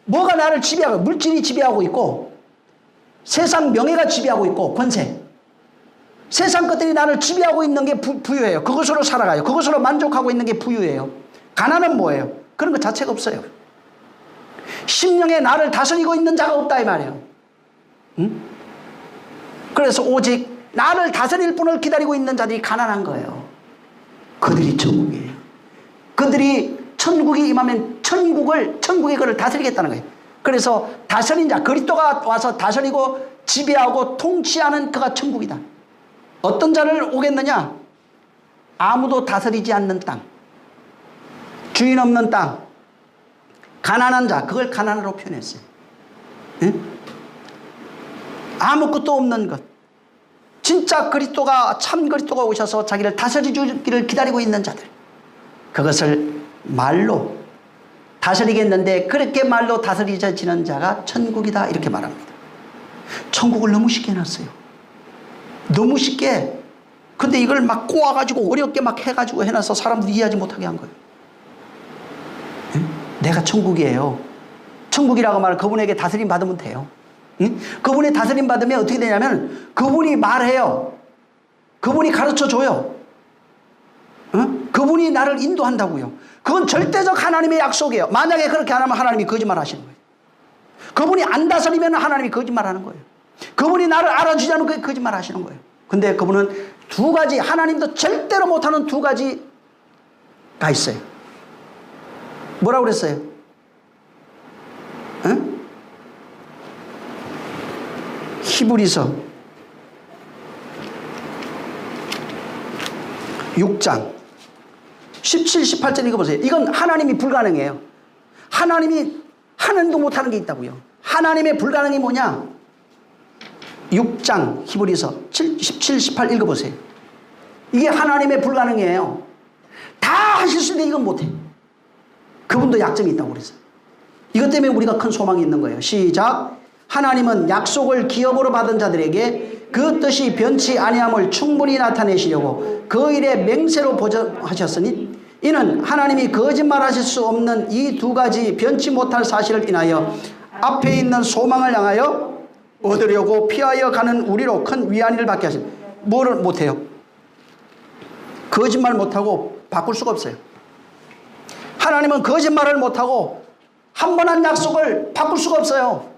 뭐가 나를 지배하고 물질이 지배하고 있고 세상 명예가 지배하고 있고 권세 세상 것들이 나를 지배하고 있는 게 부유해요. 그것으로 살아가요. 그것으로 만족하고 있는 게 부유해요. 가난은 뭐예요? 그런 것 자체가 없어요. 심령에 나를 다스리고 있는 자가 없다 이 말이에요. 응? 그래서 오직 나를 다스릴 분을 기다리고 있는 자들이 가난한 거예요. 그들이 천국이에요. 그들이 천국이 임하면 천국의 그를 다스리겠다는 거예요. 그래서 다스린 자 그리스도가 와서 다스리고 지배하고 통치하는 그가 천국이다. 어떤 자를 오겠느냐? 아무도 다스리지 않는 땅, 주인 없는 땅, 가난한 자, 그걸 가난으로 표현했어요. 응? 아무것도 없는 것. 진짜 그리스도가 참 그리스도가 오셔서 자기를 다스려 주기를 기다리고 있는 자들. 그것을 말로 다스리겠는데 그렇게 말로 다스리지는 자가 천국이다 이렇게 말합니다. 천국을 너무 쉽게 해놨어요. 너무 쉽게. 근데 이걸 막 꼬아가지고 어렵게 막 해가지고 해놔서 사람들이 이해하지 못하게 한 거예요. 응? 내가 천국이에요. 천국이라고 말하면 그분에게 다스림 받으면 돼요. 응? 그분이 다스림 받으면 어떻게 되냐면 그분이 말해요. 그분이 가르쳐줘요. 응? 그분이 나를 인도한다고요. 그건 절대적 하나님의 약속이에요. 만약에 그렇게 안 하면 하나님이 거짓말 하시는 거예요. 그분이 안 다스리면 하나님이 거짓말 하는 거예요. 그분이 나를 알아주지 않으면 그게 거짓말 하시는 거예요. 근데 그분은 두 가지, 하나님도 절대로 못하는 두 가지가 있어요. 뭐라고 그랬어요? 응? 히브리서 6장 17, 18절 읽어보세요. 이건 하나님이 불가능해요. 하나님이 하는도 못하는 게 있다고요. 하나님의 불가능이 뭐냐? 6장 히브리서 17, 18 읽어보세요. 이게 하나님의 불가능이에요. 다 하실 수 있는데 이건 못해. 그분도 약점이 있다고 그랬어요. 이것 때문에 우리가 큰 소망이 있는 거예요. 시작. 하나님은 약속을 기업으로 받은 자들에게 그 뜻이 변치 아니함을 충분히 나타내시려고 그 일에 맹세로 보전하셨으니 이는 하나님이 거짓말하실 수 없는 이 두 가지 변치 못할 사실을 인하여 앞에 있는 소망을 향하여 얻으려고 피하여 가는 우리로 큰 위안을 받게 하십니다. 뭐를 못해요? 거짓말 못하고 바꿀 수가 없어요. 하나님은 거짓말을 못하고 한 번 한 약속을 바꿀 수가 없어요.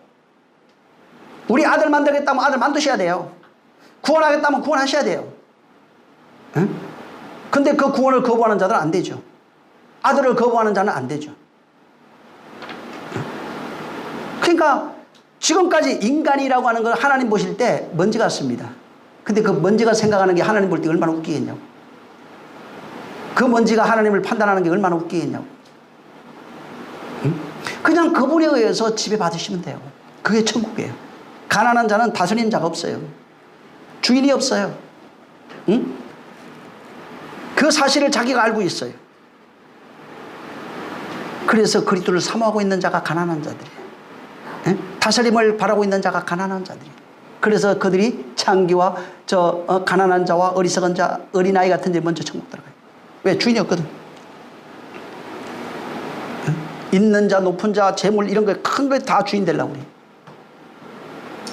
우리 아들 만들겠다면 아들 만드셔야 돼요. 구원하겠다면 구원하셔야 돼요. 응? 근데 그 구원을 거부하는 자들은 안 되죠. 아들을 거부하는 자는 안 되죠. 그러니까 지금까지 인간이라고 하는 걸 하나님 보실 때 먼지 같습니다. 근데 그 먼지가 생각하는 게 하나님 볼 때 얼마나 웃기겠냐고. 그 먼지가 하나님을 판단하는 게 얼마나 웃기겠냐고. 응? 그냥 그분에 의해서 지배받으시면 돼요. 그게 천국이에요. 가난한 자는 다스리는 자가 없어요. 주인이 없어요. 응? 그 사실을 자기가 알고 있어요. 그래서 그리스도를 사모하고 있는 자가 가난한 자들이에요. 응? 다스림을 바라고 있는 자가 가난한 자들이에요. 그래서 그들이 창기와 가난한 자와 어리석은 자, 어린아이 같은 데 먼저 천국 들어가요. 왜? 주인이 없거든. 응? 있는 자, 높은 자, 재물 이런 거 큰 거 다 주인 되려고 그래요.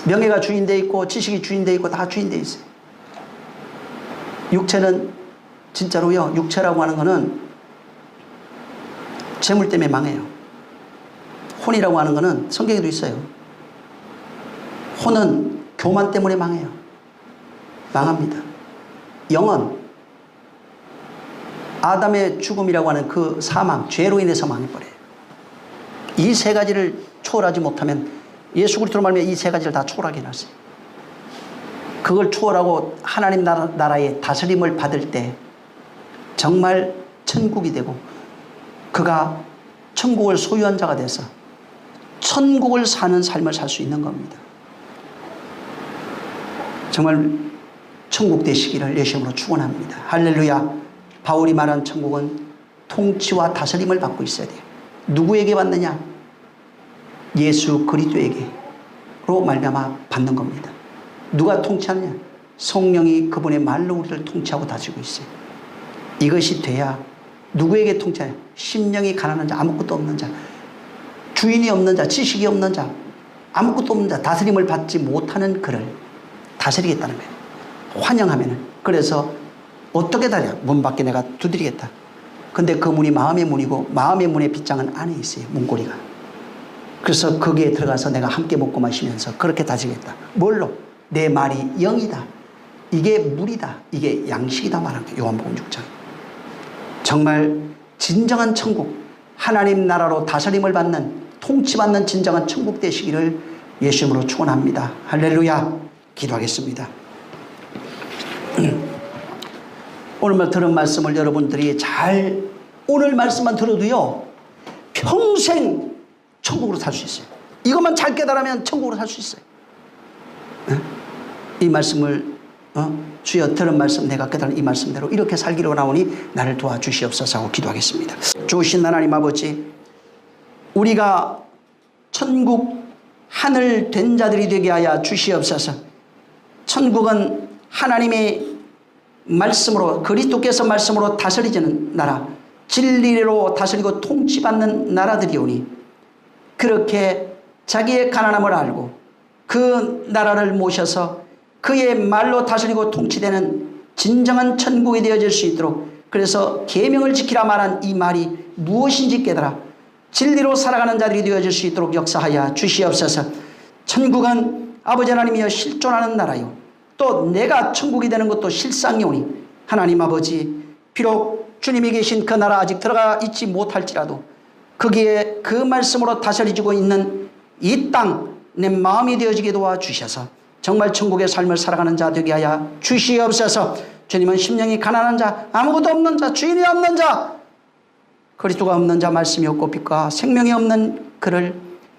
명예가 주인 돼 있고 지식이 주인 돼 있고 다 주인 돼 있어요. 육체는 진짜로요. 육체라고 하는 거는 재물 때문에 망해요. 혼이라고 하는 거는 성경에도 있어요. 혼은 교만 때문에 망해요. 망합니다. 영은 아담의 죽음이라고 하는 그 사망, 죄로 인해서 망해버려요. 이 세 가지를 초월하지 못하면 예수 그리스도로 말미암아 이 세 가지를 다 초월하게 해놨어요. 그걸 초월하고 하나님 나라의 다스림을 받을 때 정말 천국이 되고 그가 천국을 소유한 자가 돼서 천국을 사는 삶을 살 수 있는 겁니다. 정말 천국 되시기를 예수님으로 축원합니다. 할렐루야. 바울이 말한 천국은 통치와 다스림을 받고 있어야 돼요. 누구에게 받느냐? 예수 그리스도에게로 말미암아 받는 겁니다. 누가 통치하느냐? 성령이 그분의 말로 우리를 통치하고 다스리고 있어요. 이것이 돼야 누구에게 통치하냐? 심령이 가난한 자, 아무것도 없는 자, 주인이 없는 자, 지식이 없는 자, 아무것도 없는 자, 다스림을 받지 못하는 그를 다스리겠다는 거예요. 환영하면은. 그래서 어떻게 다냐? 문 밖에 내가 두드리겠다. 근데 그 문이 마음의 문이고 마음의 문의 빗장은 안에 있어요. 문고리가. 그래서 거기에 들어가서 내가 함께 먹고 마시면서 그렇게 다스리겠다. 뭘로? 내 말이 영이다. 이게 물이다. 이게 양식이다 말하는 거예요. 요한복음 6장. 정말 진정한 천국, 하나님 나라로 다스림을 받는, 통치받는 진정한 천국 되시기를 예수님으로 축원합니다. 할렐루야. 기도하겠습니다. 오늘 들은 말씀을 여러분들이 잘 오늘 말씀만 들어도요 평생 천국으로 살 수 있어요. 이것만 잘 깨달으면 천국으로 살 수 있어요. 이 말씀을 주여 들은 말씀 내가 깨달은 이 말씀대로 이렇게 살기로 나오니 나를 도와주시옵소서 하고 기도하겠습니다. 좋으신 하나님 아버지, 우리가 천국 하늘 된 자들이 되게 하여 주시옵소서. 천국은 하나님의 말씀으로, 그리스도께서 말씀으로 다스리지는 나라, 진리로 다스리고 통치받는 나라들이오니 그렇게 자기의 가난함을 알고 그 나라를 모셔서 그의 말로 다스리고 통치되는 진정한 천국이 되어질 수 있도록, 그래서 계명을 지키라 말한 이 말이 무엇인지 깨달아 진리로 살아가는 자들이 되어질 수 있도록 역사하여 주시옵소서. 천국은 아버지 하나님이여 실존하는 나라요, 또 내가 천국이 되는 것도 실상이오니 하나님 아버지, 비록 주님이 계신 그 나라 아직 들어가 있지 못할지라도 거기에 그 말씀으로 다스려지고 있는 이 땅 내 마음이 되어지게 도와주셔서 정말 천국의 삶을 살아가는 자 되게 하여 주시옵소서. 주님은 심령이 가난한 자, 아무것도 없는 자, 주인이 없는 자, 그리스도가 없는 자, 말씀이 없고 빛과 생명이 없는 그를,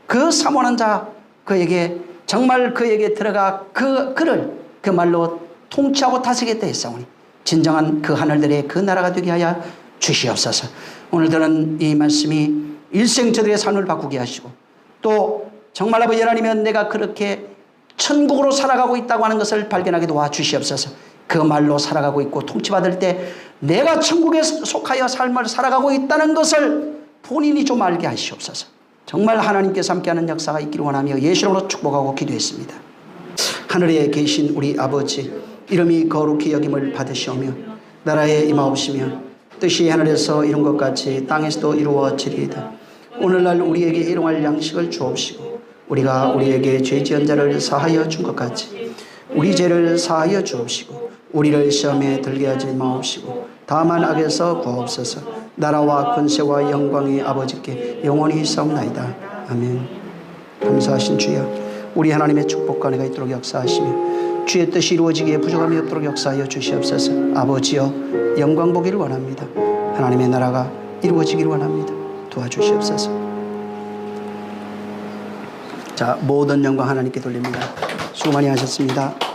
그 사모하는 자, 그에게 정말 그에게 들어가 그를 그 말로 통치하고 다스리겠다 했사오니 진정한 그 하늘들의 그 나라가 되게 하여 주시옵소서. 오늘 들은 이 말씀이 일생 저들의 삶을 바꾸게 하시고, 또 정말 아버지 하나님은 내가 그렇게 천국으로 살아가고 있다고 하는 것을 발견하게 도와주시옵소서. 그 말로 살아가고 있고 통치받을 때 내가 천국에 속하여 삶을 살아가고 있다는 것을 본인이 좀 알게 하시옵소서. 정말 하나님께서 함께하는 역사가 있기를 원하며 예수로 축복하고 기도했습니다. 하늘에 계신 우리 아버지, 이름이 거룩히 여김을 받으시오며 나라에 임하옵시며 뜻이 하늘에서 이룬 것 같이 땅에서도 이루어지리이다. 오늘날 우리에게 일용할 양식을 주옵시고 우리가 우리에게 죄 지은 자를 사하여 준 것 같이 우리 죄를 사하여 주옵시고 우리를 시험에 들게 하지 마옵시고 다만 악에서 구하옵소서. 나라와 권세와 영광이 아버지께 영원히 있사옵나이다. 아멘. 감사하신 주여, 우리 하나님의 축복과 은혜가 있도록 역사하시며 주의 뜻이 이루어지기에 부족함이 없도록 역사하여 주시옵소서. 아버지여, 영광 보기를 원합니다. 하나님의 나라가 이루어지기를 원합니다. 도와주시옵소서. 자, 모든 영광 하나님께 돌립니다. 수고 많이 하셨습니다.